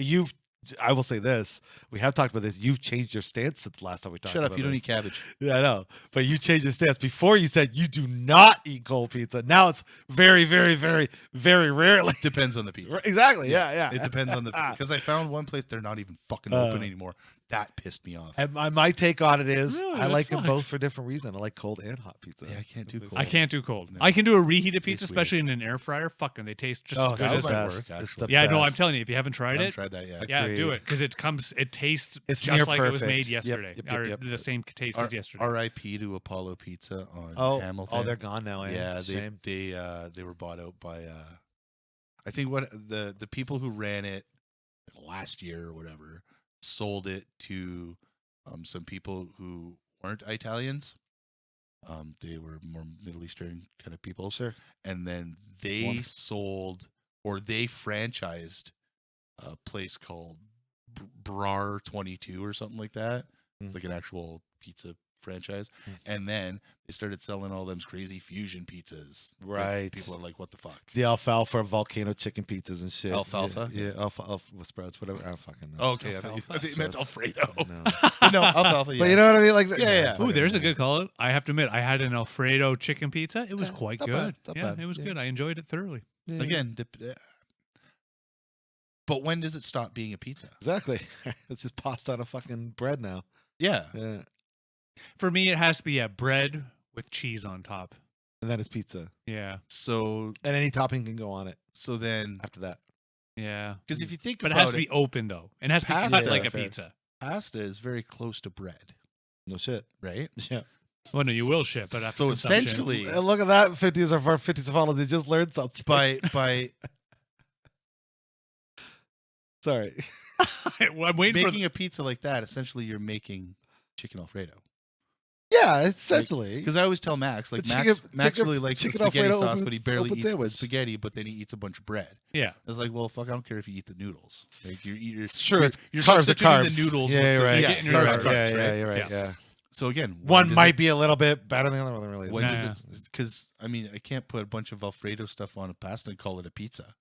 I will say this. We have talked about this. You've changed your stance since the last time we talked Shut about up! You don't this. eat cabbage. Yeah, I know. But you changed your stance. Before you said you do not eat cold pizza. Now it's very, very, very, very rarely. Depends on the pizza. Exactly. Yeah. It depends on the because I found one place they're not even fucking open anymore. That pissed me off. And my take on it is Really? I That like them both sucks. for different reasons. I like cold and hot pizza. Yeah, I can't do cold. I can't do cold. No. I can do a reheated pizza, Tastes weird. especially in an air fryer. Fucking, they taste just Oh, as that good was as might the work, best. It's actually. the Yeah, no, I'm best. telling you, if you haven't I tried haven't it, tried that yet. yeah, do Agreed. it because it tastes It's just near like it was perfect. made Yep, yesterday, yep, or yep. the same taste as yesterday. R.I.P. to Apollo Pizza on Oh, Hamilton. they're gone now. Yeah, Shame. they were bought out by I think what the people who ran it last year or whatever sold it to some people who weren't Italians. They were more Middle Eastern kind of people. Sure. And then they Wonderful. sold or they franchised a place called Brar 22 or something like that. It's Mm. like an actual pizza franchise, and then they started selling all them crazy fusion pizzas. Right. People are like, what the fuck? The alfalfa volcano chicken pizzas and shit. Alfalfa? Yeah, alfalfa sprouts, whatever. I don't fucking know. Oh, okay, I thought you meant Alfredo. No. No, alfalfa. Yeah. But you know what I mean? Like, Yeah. Ooh, there's a good call. I have to admit, I had an Alfredo chicken pizza. It was Yeah, quite not good. bad, not Yeah, bad. it was Yeah. good. I enjoyed it thoroughly. Yeah. Again, but when does it stop being a pizza? Exactly. It's just pasta on a fucking bread now. Yeah. Yeah. For me, it has to be a bread with cheese on top. And then it's pizza. Yeah, So And any topping can go on it then, after that. yeah. because if you think But it about has to be open though. It has to be Pasta, cut like a fair. pizza. pasta is very close to bread, No shit. right? Yeah. Well, no, you will ship it after So consumption. essentially, And look at that. 50s of our 50s of all. They just learned something. by Sorry. I'm waiting for. making a pizza like that, essentially you're making chicken Alfredo. Yeah, essentially. Because I always tell Max, like The Max chicken- really likes the chicken spaghetti Alfredo sauce, but he opens- barely open eats the sandwich. spaghetti, but then he eats a bunch of bread. Yeah, I was like, well, fuck, I don't care if you eat the noodles. Like you're Sure, you're, it's you're carbs are substituting carbs. the noodles. Yeah, with you're the, right. Yeah, Getting carbs rid are of carbs, yeah, right? yeah, you're right. Yeah. Yeah. So again, One does might it- be a little bit better than the other one, really. When Yeah. does it? Because I mean, I can't put a bunch of Alfredo stuff on a pasta and call it a pizza.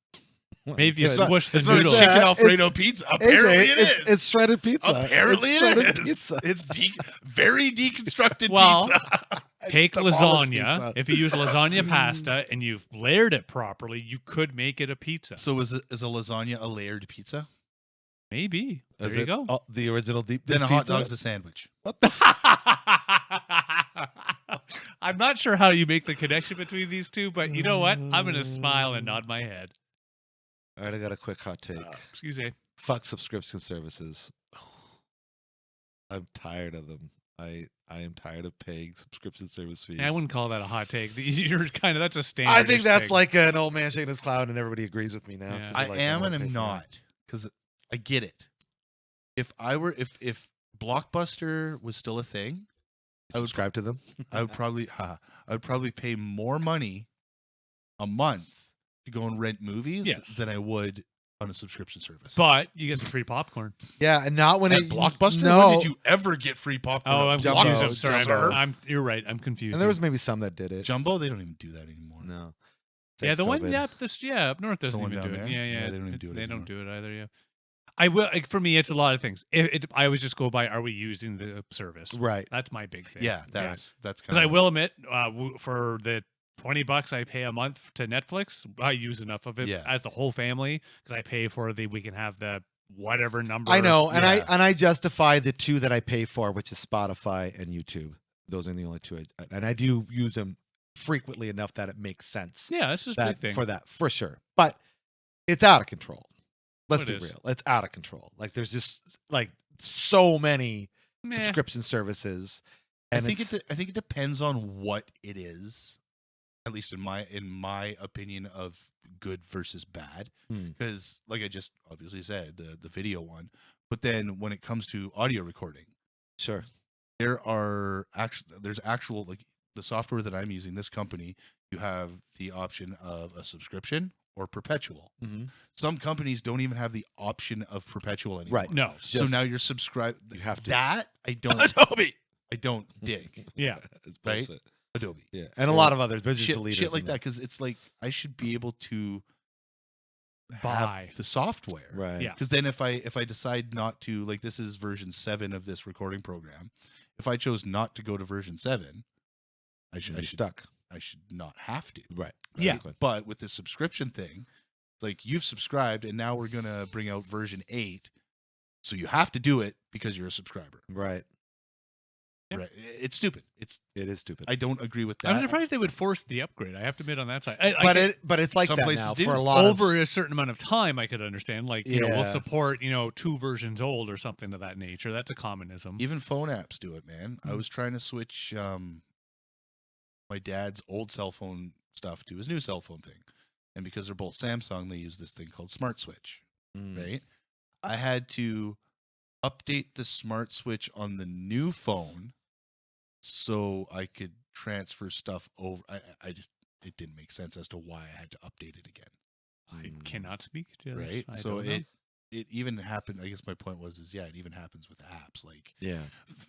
maybe you It's not- squish the It's not a noodles. chicken Yeah, Alfredo pizza. Apparently, AJ, it is. It's shredded pizza. Apparently, it's it shredded is. Pizza. It's very deconstructed Well, pizza. Take demolished lasagna. pizza. If you use lasagna pasta and you've layered it properly, you could make it a pizza. So is a lasagna a layered pizza? Maybe. There Is you it go. the original deep dish Then a hot pizza? dog's a sandwich. I'm not sure how you make the connection between these two, but you know what? I'm going to smile and nod my head. All right, I got a quick hot take. Excuse me. Fuck subscription services. I'm tired of them. I am tired of paying subscription service fees. I wouldn't call that a hot take. You're kind of that's a standard. I think that's like an old man shaking his cloud, and everybody agrees with me now. Yeah. 'cause I they're like, am don't and pay I'm for not, because I get it. If Blockbuster was still a thing, it. Subscribe to them. I would probably pay more money a month to go and rent movies Yes. than I would on a subscription service. But you get some free popcorn. Yeah, and not when At it Blockbuster, No, when did you ever get free popcorn? Oh, at I'm Jumbo, confused. I'm sorry. Blockbuster? You're right. I'm confused. and there was maybe some that did it. Jumbo, they don't even do that anymore. No. Yeah, Thanks, the one COVID. up north doesn't one even down do it. there? Yeah, Yeah, they don't even do it They anymore. don't do it either. Yeah, I will. Like, for me, it's a lot of things. I always just go by: are we using the service? Right. That's my big thing. Yeah, that's kind because of I will admit, for the $20 I pay a month to Netflix, I use enough of it Yeah. as the whole family because I pay for we can have the whatever number. I know, and Yeah. I justify the two that I pay for, which is Spotify and YouTube. Those are the only two, and I do use them frequently enough that it makes sense. Yeah, that's just a that big thing. for that for sure. But it's out of control. Let's It be is. real. It's out of control. Like there's just like so many Meh. subscription services. I And think it's, I think it depends on what it is. At least in my opinion of good versus bad, Hmm. because like I just obviously said, the video one. But then when it comes to audio recording, sure. there's actual like the software that I'm using. This company, you have the option of a subscription or perpetual. Mhm. Some companies don't even have the option of perpetual anymore. Right. No. So Just- now you're subscribed. You have to. That I don't. Adobe. I don't dig. Yeah. It's Right? bullshit. Adobe. Yeah, and a lot of others, business Shit, leaders, shit like and that, because it's like I should be able to Buy. have the software, right? Yeah. Because then if I decide not to, like, this is version 7 of this recording program, if I chose not to go to version 7, I You're should stuck. I should not have to. Right. Yeah. Exactly. But with the subscription thing, like you've subscribed and now we're gonna bring out version 8, so you have to do it because you're a subscriber. Right. Yeah. Right? It's stupid. It is stupid. I don't agree with that. I'm surprised they would force the upgrade. I have to admit on that side. but it's like Some that places now do. for a lot over of a certain amount of time, I could understand. Like, we'll Yeah. support 2 versions old or something of that nature. That's a commonism. Even phone apps do it, man. Hmm. I was trying to switch my dad's old cell phone stuff to his new cell phone thing. And because they're both Samsung, they use this thing called Smart Switch, Mm. right? I had to update the Smart Switch on the new phone so I could transfer stuff over. It didn't make sense as to why I had to update it again, I cannot speak to this. right? I So don't know. it even happened. I guess my point was it even happens with apps. Like Yeah.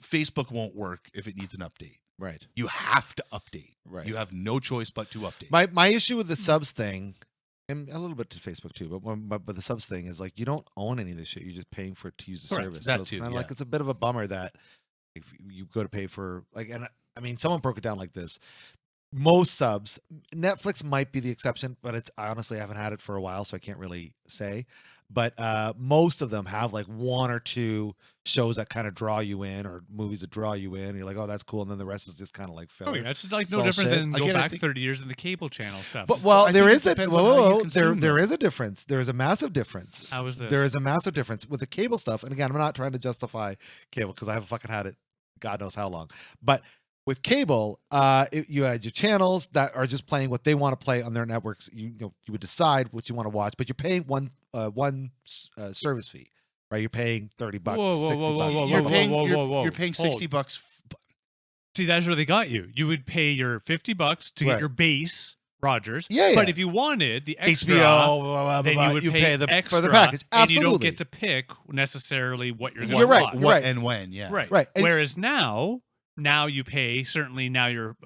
Facebook won't work if it needs an update. Right. You have to update. Right. You have no choice but to update. My issue with the subs thing, and a little bit to Facebook too, but the subs thing is like you don't own any of this shit. You're just paying for it to use the Correct. service. That so it's too, kind of yeah. like it's a bit of a bummer that if you go to pay for like, and I mean, someone broke it down like this. Most subs, Netflix might be the exception, but I honestly haven't had it for a while, so I can't really say. But most of them have like one or two shows that kind of draw you in, or movies that draw you in. And you're like, oh, that's cool, and then the rest is just kind of like filler. Oh, yeah, it's like no all different shit. than Again, go I back think- 30 years in the cable channel stuff. But well, I there think it is a depends on how you there consume there them. is a difference. There is a massive difference. How is this? There is a massive difference with the cable stuff. And again, I'm not trying to justify cable because I haven't fucking had it God knows how long. But with cable, you had your channels that are just playing what they want to play on their networks. You would decide what you want to watch, but you're paying one service fee, right? You're paying $30, Whoa, whoa, 60 whoa, bucks. whoa, You're whoa, paying. whoa, You're, whoa, whoa. you're paying Hold. $60. See, that's where they got you. You would pay your $50 to get Right. your base Rogers. Yeah, But yeah. if you wanted the extra, HBO, blah, blah, then blah, you would pay the extra, for the package. and you Absolutely. don't get to pick necessarily what you're going to You're right, watch. you're right. And when? Yeah. Right. Right. And- Whereas now you pay, certainly now you're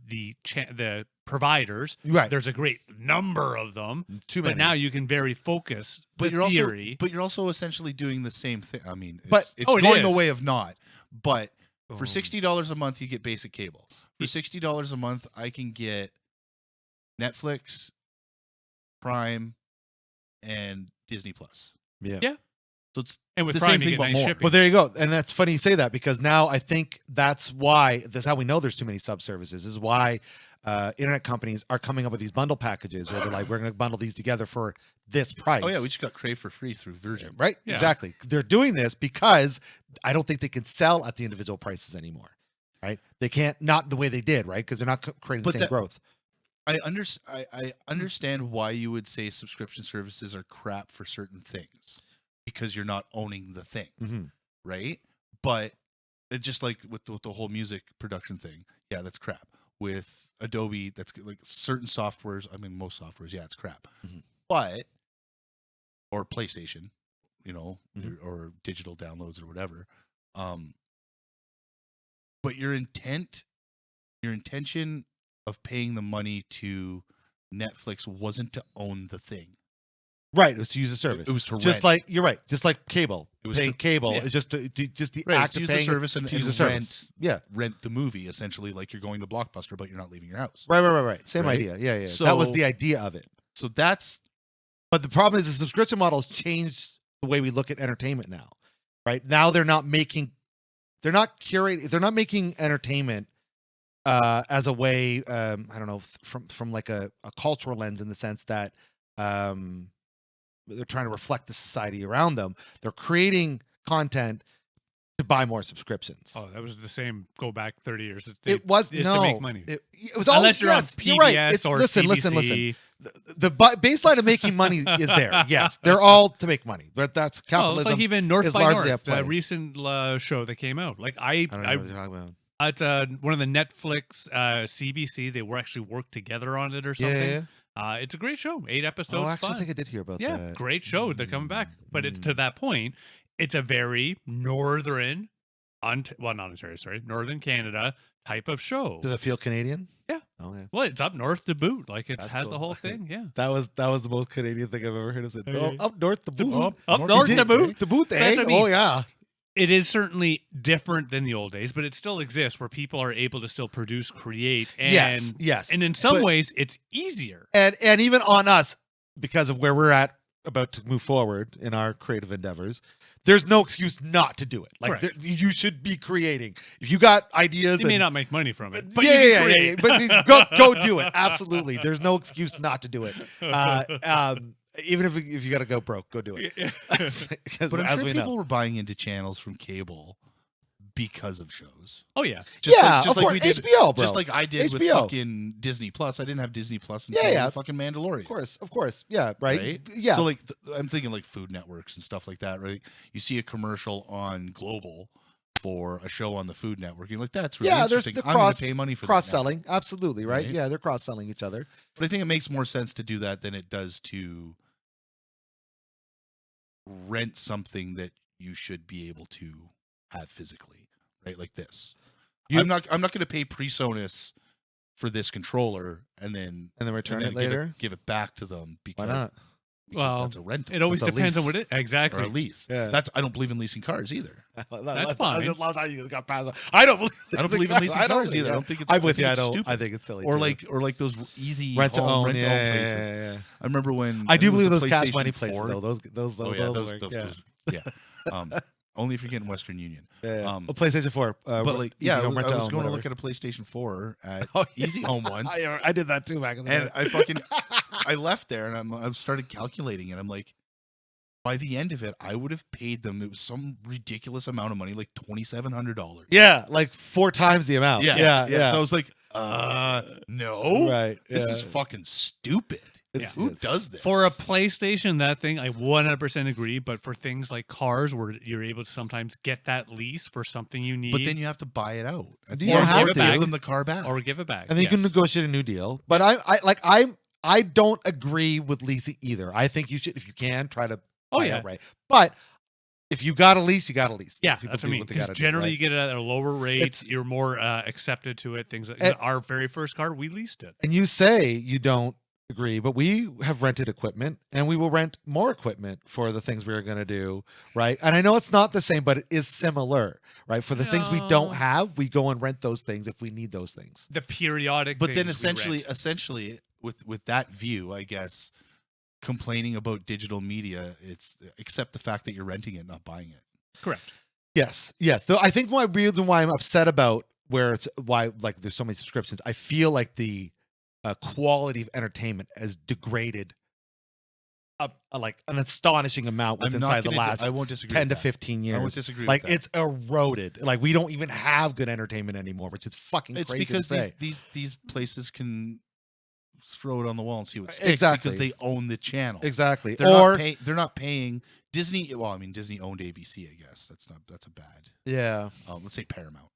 the providers. Right. There's a great number of them, Too many. but now you can very focus But the you're theory. also essentially doing the same thing. I mean, But- it's Oh, it going the is. way of not. But for Oh. $60 a month, you get basic cable. For $60 a month, I can get Netflix, Prime, and Disney Plus. Yeah. Yeah. So it's and with the Prime, same you thing, get but nice more. shipping. Well, there you go. And that's funny you say that because now I think that's how we know there's too many sub services. This is why internet companies are coming up with these bundle packages where they're like, we're going to bundle these together for this price. Oh yeah, we just got Crave for free through Virgin. Right? Yeah. Exactly. They're doing this because I don't think they can sell at the individual prices anymore. Right? They can't, not the way they did, right? Because they're not creating the But same that- growth. I understand why you would say subscription services are crap for certain things because you're not owning the thing, Mm-hmm. right? But it's just like with the whole music production thing. Yeah, that's crap. With Adobe, that's like certain softwares. I mean, most softwares, yeah, it's crap. Mhm. But or PlayStation, Mhm. or digital downloads or whatever. But your intention of paying the money to Netflix wasn't to own the thing. Right. It was to use the service. It was to just rent. like, you're right. Just like cable. It was Paying to- cable yeah. is just just the Right, it's act to of use the paying service and to use the rent- service. Yeah. rent the movie essentially, like you're going to Blockbuster, but you're not leaving your house. Right. Same Right? idea. Yeah. That was So- the idea of it. So that's But the problem is the subscription models changed the way we look at entertainment now. Right? Now they're not making entertainment as a way, I don't know, from like a cultural lens in the sense that they're trying to reflect the society around them. They're creating content to buy more subscriptions. Oh, that was the same. Go back 30 years. It was it's no to make money. It was Unless always, you're yes, on PBS you're right. It's, or listen. CBC. The baseline of making money is there. Yes, they're all to make money. But that's Oh, capitalism. it's like even North is by largely North, at play. the recent show that came out. Like I don't know what you're talking about. at one of the Netflix CBC, they were actually worked together on it or something. Yeah. It's a great show. 8 episodes. Oh, actually, fun. I think I did hear about Yeah, that. great show. They're coming back. But it's to that point, it's a very northern, northern Canada type of show. Does it feel Canadian? Yeah. Oh yeah. Well, it's up north to boot. Like it That's has cool. the whole thing. Yeah. That was the most Canadian thing I've ever heard of. Said, Okay. up north the boot. Up north You to did- boot. The boot, That's eh? what I mean. Oh yeah. It is certainly different than the old days, but it still exists where people are able to still produce, create, and Yes. and in some But- ways it's easier. And even on us, because of where we're at, about to move forward in our creative endeavors, there's no excuse not to do it. Like Correct. you should be creating. If you got ideas, You may and- not make money from it, but yeah, you can create. But go do it. Absolutely. There's no excuse not to do it. Even if you got to go broke, go do it. Because but I'm as sure we people know. were buying into channels from cable because of shows. Oh yeah, Yeah, just of like course. we did, HBO, bro. just like I did with HBO. fucking Disney Plus. I didn't have Disney Plus Yeah, until yeah. fucking Mandalorian. Of course. Yeah, right? Yeah. So like I'm thinking like Food Networks and stuff like that, right? You see a commercial on Global for a show on the Food Network. You're like, that's really yeah, there's interesting. the I'm going to pay money for that now. cross-selling. Absolutely, right? Right? Yeah, they're cross-selling each other. But I think it makes more sense to do that than it does to rent something that you should be able to have physically, right? Like this. I'm not going to pay PreSonus for this controller and then return it later. Give it back to them because Why not? Because that's a rental. It always That's a depends on lease. what it exactly. Or a lease. Yeah. I don't believe in leasing cars either. That's fine. I just love how you got past. I don't believe in leasing cars either. I don't think it's. I'm with you. I I think it's don't. stupid. I think it's silly. Or too. like those easy rent to own places. Yeah. I remember when I do it was believe the those cash PlayStation money places 4. though. Those work. Yeah. Only if you're getting Western Union. PlayStation 4. But like, yeah, I was going to whatever. look at a PlayStation 4 at Oh, yeah. Easy Home once, I did that too back in the and day. I left there and I started calculating, and I'm like, by the end of it, I would have paid them. It was some ridiculous amount of money, like $2,700. Yeah, like 4 times the amount. Yeah. So I was like, no, Right. this is fucking stupid. Who does this For a PlayStation? That thing, I 100% agree. But for things like cars, where you're able to sometimes get that lease for something you need, But then you have to buy it out. You don't have to give them the car back, or give it back, and then you can negotiate a new deal. But I don't agree with leasing either. I think you should, if you can, try to buy it outright. But if you got a lease, you got a lease. Yeah, People that's do what I mean. what they Because gotta do, generally right? you get it at a lower rate. You're more accepted to it. Things like our very first car, we leased it. And you say you don't agree, but we have rented equipment and we will rent more equipment for the things we are going to do, right? And I know it's not the same, but it is similar, right? For the things we don't have, we go and rent those things if we need those things. The periodic but then things we rent. essentially with that view, I guess, complaining about digital media, it's accept the fact that you're renting it, not buying it. Correct. Yes. So I think my reason why I'm upset about why like there's so many subscriptions, I feel like the quality of entertainment has degraded like an astonishing amount inside the last I won't disagree 10 to with that. 15 years. I won't disagree like with that. it's eroded. Like we don't even have good entertainment anymore, which is fucking It's crazy because to say. these places can throw it on the wall and see what sticks. Exactly. Because they own the channel. Exactly. They're not paying Disney. Well, I mean, Disney owned ABC, I guess. That's a bad. Yeah. Let's say Paramount.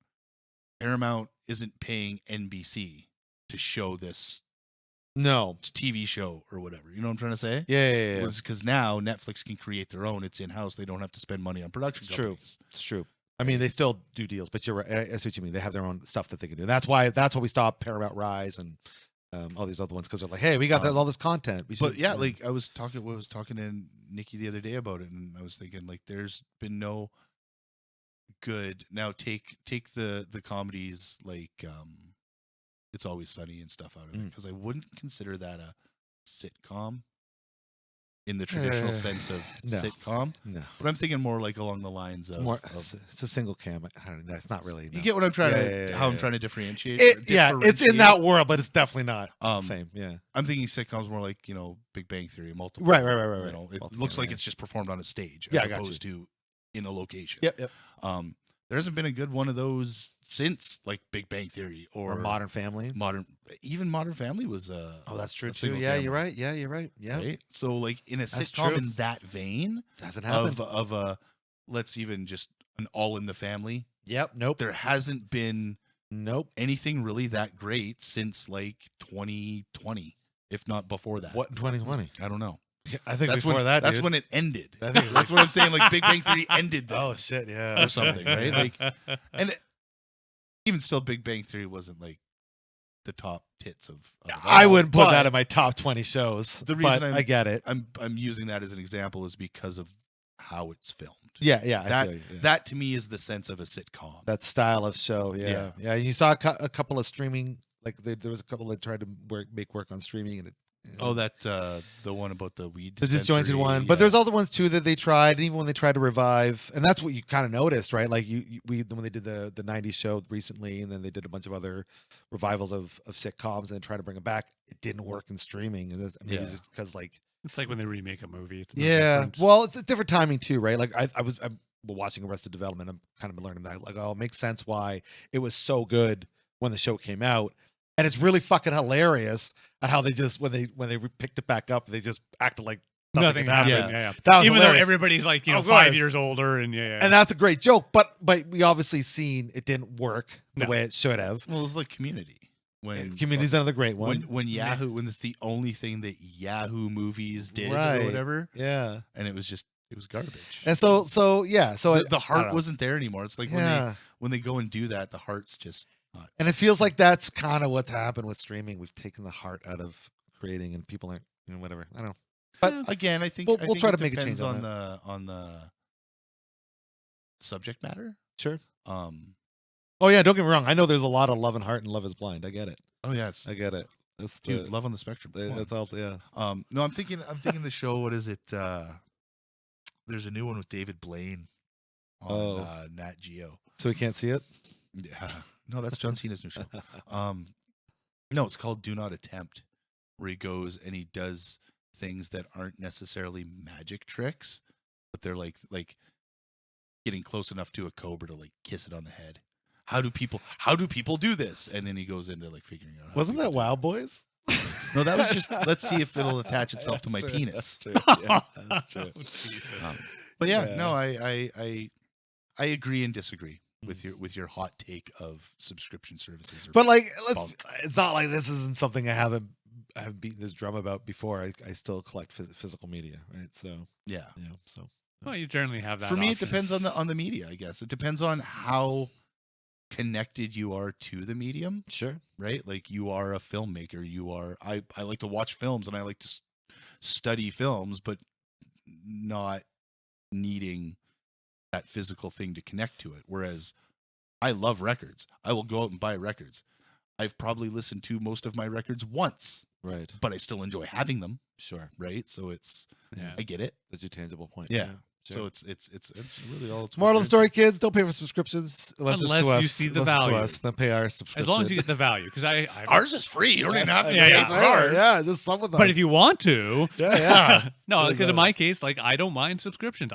Paramount isn't paying NBC to show this No. TV show or whatever. You know what I'm trying to say? Yeah. Because now Netflix can create their own. It's in-house. They don't have to spend money on production companies. It's true. I mean, they still do deals, but you're right. I see what you mean. They have their own stuff that they can do. And that's why we stopped Paramount Rise and all these other ones, because they're like, hey, we got all this content. But yeah, like I was talking to Nikki the other day about it, and I was thinking like, there's been no good. Now take the comedies like It's Always Sunny and stuff out of it, because I wouldn't consider that a sitcom in the traditional sense of sitcom. No. But I'm thinking more like along the lines of, it's a single cam. I don't know. It's not really. No. You get what I'm trying I'm trying to differentiate. It's in that world, but it's definitely not the same. Yeah. I'm thinking sitcoms more like, Big Bang Theory, multiple. Right. You know, it looks like it's just performed on a stage as opposed to in a location. Yep. There hasn't been a good one of those since like Big Bang Theory or Modern Family. Even Modern Family was that's true too. Yeah, you're right. Yeah. Right? So like in a sitcom in that vein doesn't happen of a let's even just an All in the Family. Yep. Nope. There hasn't been anything really that great since like 2020, if not before that. What in 2020? I don't know. I think that's before when, that, that's dude. when it ended. That's what I'm saying. Like Big Bang Theory ended. Then, oh shit, yeah, or something, right? Like, and even still, Big Bang Theory wasn't like the top tits of I wouldn't put that in my top 20 shows. The reason I get it. I'm using that as an example is because of how it's filmed. Yeah. That to me is the sense of a sitcom. That style of show. Yeah. You saw a couple of streaming. Like there was a couple that tried to make work on streaming, and the one about the weed. The disjointed one, but there's other ones too that they tried, and even when they tried to revive, and that's what you kind of noticed, right? Like when they did the '90s show recently, and then they did a bunch of other revivals of sitcoms, and tried to bring it back. It didn't work in streaming, and maybe just because like it's like when they remake a movie. It's well, it's a different timing too, right? Like I'm watching Arrested Development. I'm kind of learning that, like, it makes sense why it was so good when the show came out. And it's really fucking hilarious at how they just when they picked it back up, they just acted like nothing happened. Yeah. That was even hilarious. though everybody's like 5 years older, and and that's a great joke. But we obviously seen it didn't work the way it should have. Well, it was like Community. Community's another great one. When Yahoo, when it's the only thing that Yahoo movies did or whatever. Yeah, and it was It was garbage. And so yeah, so the I don't heart know. wasn't there anymore. It's like when they go and do that, the heart's just not. And it feels like that's kind of what's happened with streaming. We've taken the heart out of creating, and people aren't, whatever. I don't know. But Again, I think we'll I think try it to make a change depends on on the subject matter. sure. Um. Oh yeah, don't get me wrong. I know there's a lot of Love and Heart and Love Is Blind. I get it. Oh yes, I get it. That's dude. Love on the Spectrum. Come on. That's all. Yeah. No, I'm thinking the show. What is it? There's a new one with David Blaine on Nat Geo. So we can't see it. Yeah. No, that's John Cena's new show. No, it's called Do Not Attempt, where he goes and he does things that aren't necessarily magic tricks, but they're like getting close enough to a cobra to like kiss it on the head. How do people do this? And then he goes into like figuring out. Wasn't that Wow Boys? No, that was just let's see if it'll attach itself to my penis. That's true. Yeah, that's true. But yeah, no, I agree and disagree with your hot take of subscription services. But like, it's not like this isn't something I haven't beaten this drum about before. I still collect physical media, right? So yeah, so. Well, you generally have that. For me, it option. depends on the media. I guess it depends on how connected you are to the medium. Sure. Right? Like you are a filmmaker. You are. I like to watch films and I like to study films, but not needing that physical thing to connect to it. Whereas I love records. I will go out and buy records. I've probably listened to most of my records once. Right. But I still enjoy having them. Sure. Right? So it's Yeah. I get it. That's your tangible point. Yeah. Sure. So it's really all it's Moral of the story, kids, don't pay for subscriptions unless it's to you us. see the Unless it's to value. us, then pay our subscription. As long as you get the value, because ours is free. You don't even have to Yeah, pay yeah. for ours. Yeah, just some of them. But if you want to, yeah. no, because in Exactly. my case, like I don't mind subscriptions.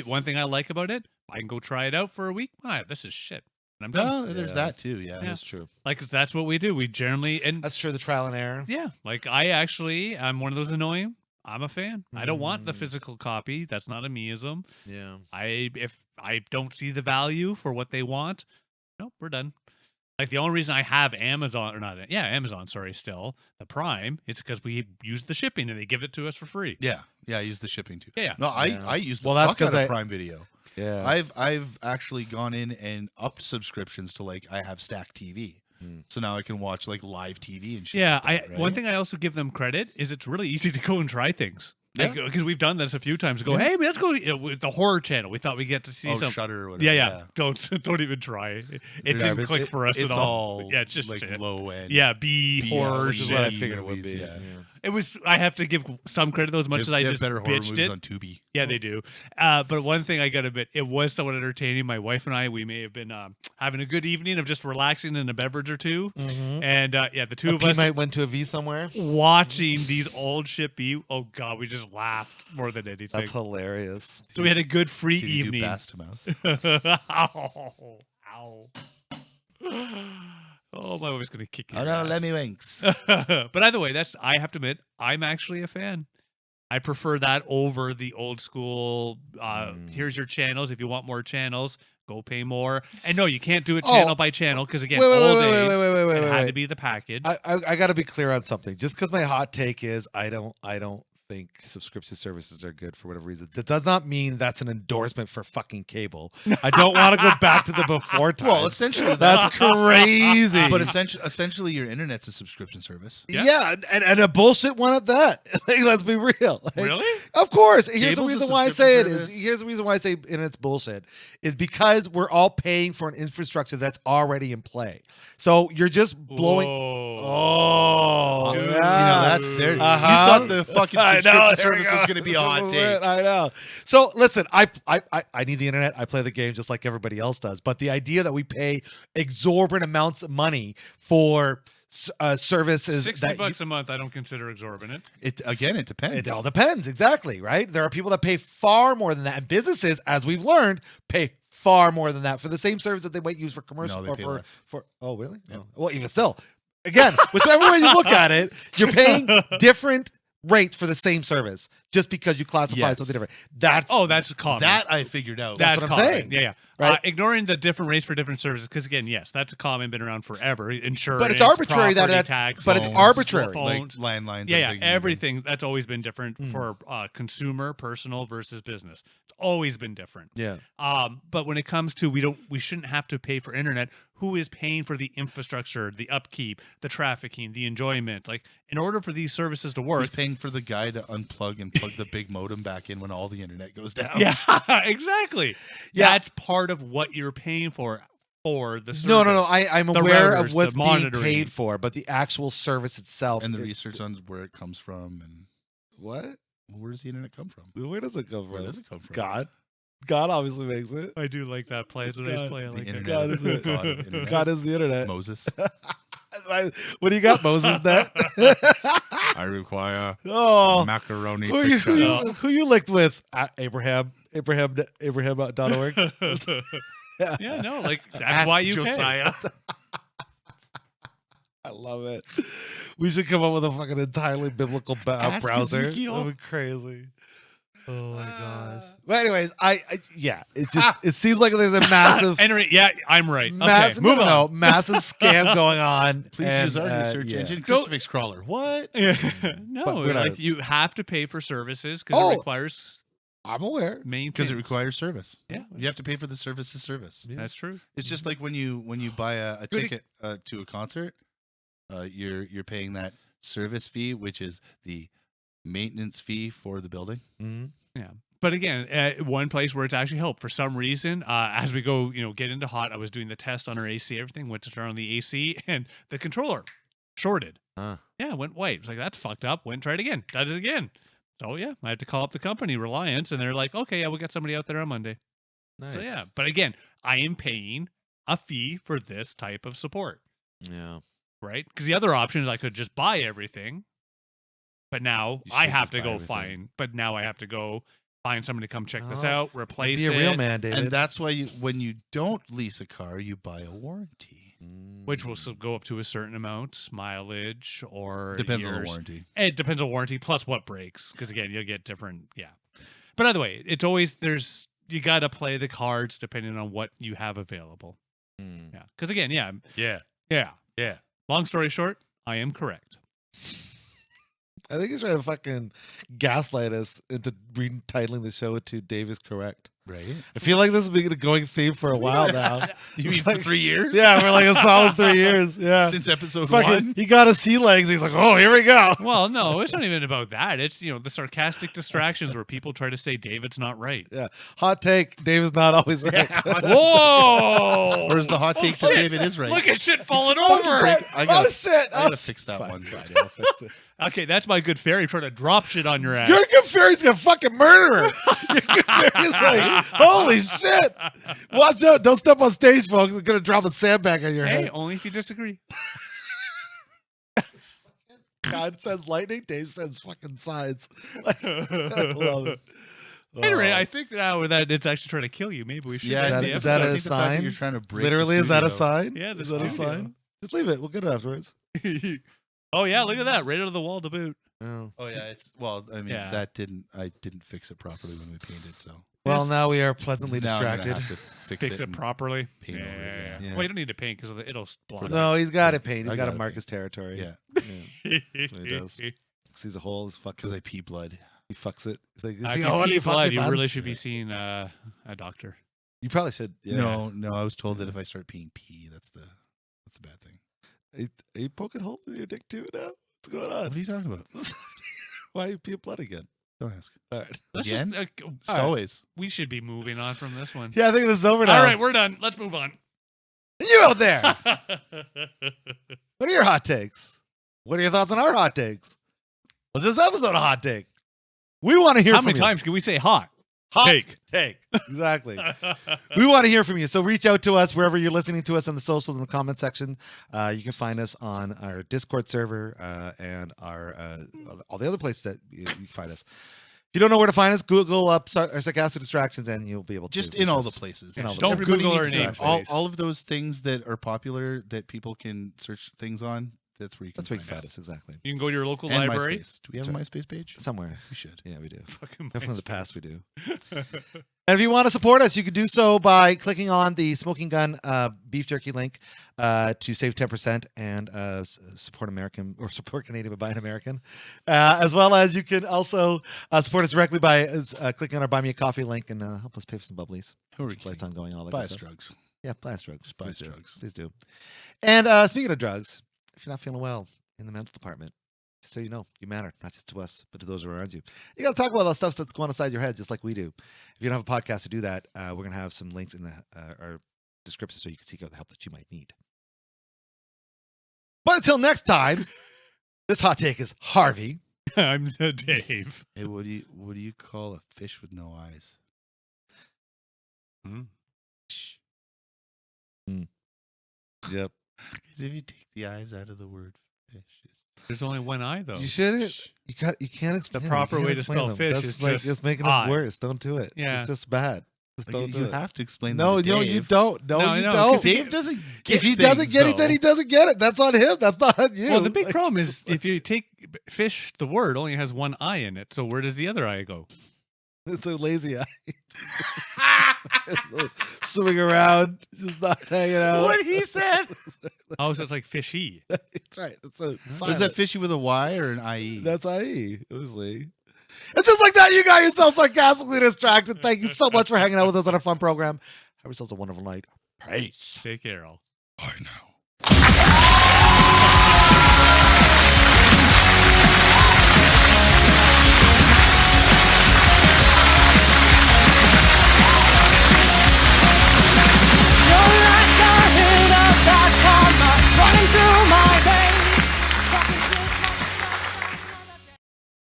One thing I like about it, I can go try it out for a week. This is shit, and I'm done. No, there's Yeah. that too. Yeah. That's true. Like 'cause that's what we do. We generally and That's true. The trial and error. yeah, like I'm one of those annoying. I'm a fan. I don't want the Mm. physical copy. That's not a meism. Yeah. If I don't see the value for what they want, nope, we're done. Like the only reason I have Amazon, sorry, still the Prime, it's because we use the shipping and they give it to us for free. Yeah. I use the shipping too. Yeah. No, Yeah. I use the Well, that's fuck out 'cause of I- Prime Video. Yeah. I've actually gone in and upped subscriptions to like I have Stack TV. Mm. So now I can watch like live TV and shit. Yeah, like that, right? one thing I also give them credit is it's really easy to go and try things. Yeah. Because we've done this a few times. Go, Yeah. hey, let's go with the horror channel. We thought we get to see some. Shudder or whatever. Yeah. Don't even try. It didn't click for us it's at all. all Yeah, it's just like shit. low end. Yeah, B horror. Which is what I shitty figured it would movies, be. yeah. It was. I have to give some credit though, as much as I They have just better horror bitched movies it. on Tubi. Yeah, they do. But one thing I got to admit, it was somewhat entertaining. My wife and I, we may have been having a good evening of just relaxing in a beverage or two, Mm-hmm. and the two of us might went to a V somewhere. watching these old shit be. Oh god, we just laughed more than anything. That's hilarious. So we had a good free Did you do evening. Bass to Mouth? Ow. Oh, my wife's gonna kick you. Oh no, let me winks. But either way, I have to admit, I'm actually a fan. I prefer that over the old school. Here's your channels. If you want more channels, go pay more. And no, you can't do it channel by channel because again, old days it had to be the package. I got to be clear on something. Just because my hot take is I don't think subscription services are good for whatever reason. That does not mean that's an endorsement for fucking cable. I don't want to go back to the before time. Well, essentially that's crazy. But essentially, your internet's a subscription service. yeah, and a bullshit one at that. Like, let's be real. Like, Really? Of course. Here's the Cable's a reason why I say it subscription is. Here's the reason why I say internet's bullshit is because we're all paying for an infrastructure that's already in play. So you're just blowing. Oh, Dude. See, now that's there. Uh-huh. You thought the fucking I know, subscription there we service go. was going to be a hot This is take. it, I know. So listen, I need the internet. I play the game just like everybody else does. But the idea that we pay exorbitant amounts of money for services $60 a month, I don't consider exorbitant. It depends. it all depends, exactly, right? There are people that pay far more than that, and businesses, as we've learned, pay far more than that for the same service that they might use for commercial No, they or pay for less. for. Oh, really? Oh. Well, even still, again, whichever way you look at it, you're paying different rates for the same service. just because you classify Yes. something different. That's that's common. That I figured out. That's That's what I'm common. saying. Yeah. Right? Ignoring the different rates for different services, because again, yes, that's a common, been around forever. Insurance, but it's arbitrary property that's tax, but it's phones, arbitrary. phones. like landlines. Yeah, and things. everything. That's always been different Mm. for consumer, personal versus business. It's always been different. Yeah. But when it comes to we shouldn't have to pay for internet. Who is paying for the infrastructure, the upkeep, the trafficking, the enjoyment? Like, in order for these services to work, Who's paying for the guy to unplug and plug the big modem back in when all the internet goes down? yeah, exactly. Yeah. That's part of what you're paying for the service. No. I'm The aware routers, of the what's being monitoring. paid for, but the actual service itself And the it- research on where it comes from and What? where does the internet come from? Where does it come Where from? does it come from? God obviously makes it. I do like that play. It's a nice God, play. I The like internet. it. God is it. God of internet. God is the internet. Moses. What do you got, Moses? That? I require Oh, macaroni who you licked with? Abraham.org. Yeah, no, like that's Ask why you Josiah. pay. I love it. We should come up with a fucking entirely biblical Ask browser. Ezekiel. That'd be crazy. Oh my gosh. But anyways, yeah, it's just it seems like there's a massive, Anyway, yeah, I'm right. massive, okay, move no, on. massive scam going on. Please and, use our search yeah. engine crucifix crawler. What? No, But we're like not- you have to pay for services because Oh. it requires I'm aware. main Because it things. requires service. Yeah. You have to pay for the service's service. Yeah. That's true. It's just like when you buy a Good- ticket to a concert, you're paying that service fee, which is the maintenance fee for the building. Mhm. But again, one place where it's actually helped for some reason, as we go, get into hot, I was doing the test on our AC, everything went to turn on the AC, and the controller shorted. Huh. Yeah, it went white. It's like, that's fucked up. Went and tried again. Does it again. So yeah, I had to call up the company, Reliance, and they're like, okay, yeah, we'll get somebody out there on Monday. Nice. So yeah, but again, I am paying a fee for this type of support, Yeah. right? Because the other option is I could just buy everything, but now You I should have just to buy go everything. find. But now I have to go find somebody to come check this Oh, out, replace Be a it. real man, David. And that's why when you don't lease a car, you buy a warranty. Which will still go up to a certain amount, mileage or Depends on the years. warranty. It depends on warranty plus what breaks, because again, you'll get different. Yeah, but either way, it's always you got to play the cards depending on what you have available. Mm. Yeah, because again, yeah. Yeah. Long story short, I am correct. I think he's trying to fucking gaslight us into retitling the show to Dave is Correct. Right. I feel like this has been a going theme for a while now. You It's mean like- for 3 years? Yeah, for like a solid 3 years. Yeah. Since episode Fucking, 1? he got a sea legs. He's like, oh, here we go. Well, no, it's not even about that. It's the sarcastic distractions where people try to say David's not right. Yeah. Hot take. Dave is not always right. Whoa! Where's the hot take that David is right? Look at shit falling Oh, over. shit. I gotta- Oh, shit. I gotta Oh, fix that it's one. fine. I'll fix it. Okay, that's my good fairy trying to drop shit on your ass. Your good fairy's gonna fucking murder her. Your good fairy's like, holy shit. Watch out. Don't step on stage, folks. It's gonna drop a sandbag on your Hey, head. only if you disagree. God says lightning. Dave says fucking sides. I love it. Anyway, Oh. I think now that it's actually trying to kill you, maybe we should. Yeah, end Is the that episode. a I think the fact that sign? You're trying to break Literally, the is that a studio. sign? Yeah, the is that a studio. sign? Just leave it. We'll get it afterwards. Oh yeah, look at that, right out of the wall to boot. Oh. Oh yeah, I mean Yeah. I didn't fix it properly when we painted, so Well, Yes. now we are pleasantly now I'm gonna distracted. have to Fix it and properly. paint over it, yeah. Well, you don't need to paint because it'll block. No, he's got it painted. He's I got to got it mark painted. his territory. Yeah, Yeah. He does. Sees a hole, he fucks because it. I pee blood. He fucks it. He's like, If "See you how pee you fuck blood, it, you man?" really should be seeing a doctor. You probably should. Yeah. No, I was told that if I start peeing pee, that's a bad thing. Are you poking holes in your dick too now? What's going on? What are you talking about? Why are you peeing blood again? Don't ask. All right. Let's Again? just. All right. Always. We should be moving on from this one. Yeah, I think this is over now. All right, we're done. Let's move on. You out there. What are your hot takes? What are your thoughts on our hot takes? Was this episode a hot take? We want to hear How from many you. times can we say hot? Hot Take. Exactly. We want to hear from you. So reach out to us wherever you're listening to us on the socials in the comment section. You can find us on our Discord server and our all the other places that you can find us. If you don't know where to find us, Google up Sarcastic Distractions and you'll be able to Just reach in all us. the places. In all the Don't places. Google our needs to- names, all, please. all of those things that are popular that people can search things on That's where you can That's where you find can us. find us, exactly. You can go to your local And library. MySpace. Do we have a MySpace page? Somewhere. We should. Yeah, we do. Fucking From the MySpace. past, we do. And if you want to support us, you can do so by clicking on the Smoking Gun beef jerky link to save 10% and support American or support Canadian by buying American. As well as you can also support us directly by clicking on our Buy Me a Coffee link and help us pay for some bubblies. Lights on going, all that Buy good us stuff. drugs. Yeah, buy us drugs. Buy Please us do. drugs. Please do. And speaking of drugs, if you're not feeling well in the mental department, just so you know, you matter, not just to us, but to those around you. You got to talk about all the stuff that's going on inside your head, just like we do. If you don't have a podcast to do that, we're going to have some links in the our description so you can seek out the help that you might need. But until next time, this hot take is Harvey. I'm Dave. Hey, what do you call a fish with no eyes? Yep. Because if you take the eyes out of the word fish, There's only one eye though. You shouldn't. You can't explain. proper you can't way to explain spell them. fish That's is like just it's making eye. it worse. Don't do it. Yeah. It's just bad. Just like, don't do you it. have to explain No, that to no, Dave. you don't. No, No, you no, don't. 'cause Dave doesn't get If he doesn't things, get it, then though. he doesn't get it. That's on him. That's not on you. Well, the big Like, problem is if you take fish, the word only has one eye in it. So where does the other eye go? it's a lazy eye. Swimming around, just not hanging out. What he said. Oh, so it's like fishy. That's right. It's a Is silent. that fishy with a Y or an IE? That's IE. Obviously. And just like that, you got yourself sarcastically distracted. Thank you so much for hanging out with us on our fun program. Have yourselves a wonderful night. Peace. Take care, all. I know.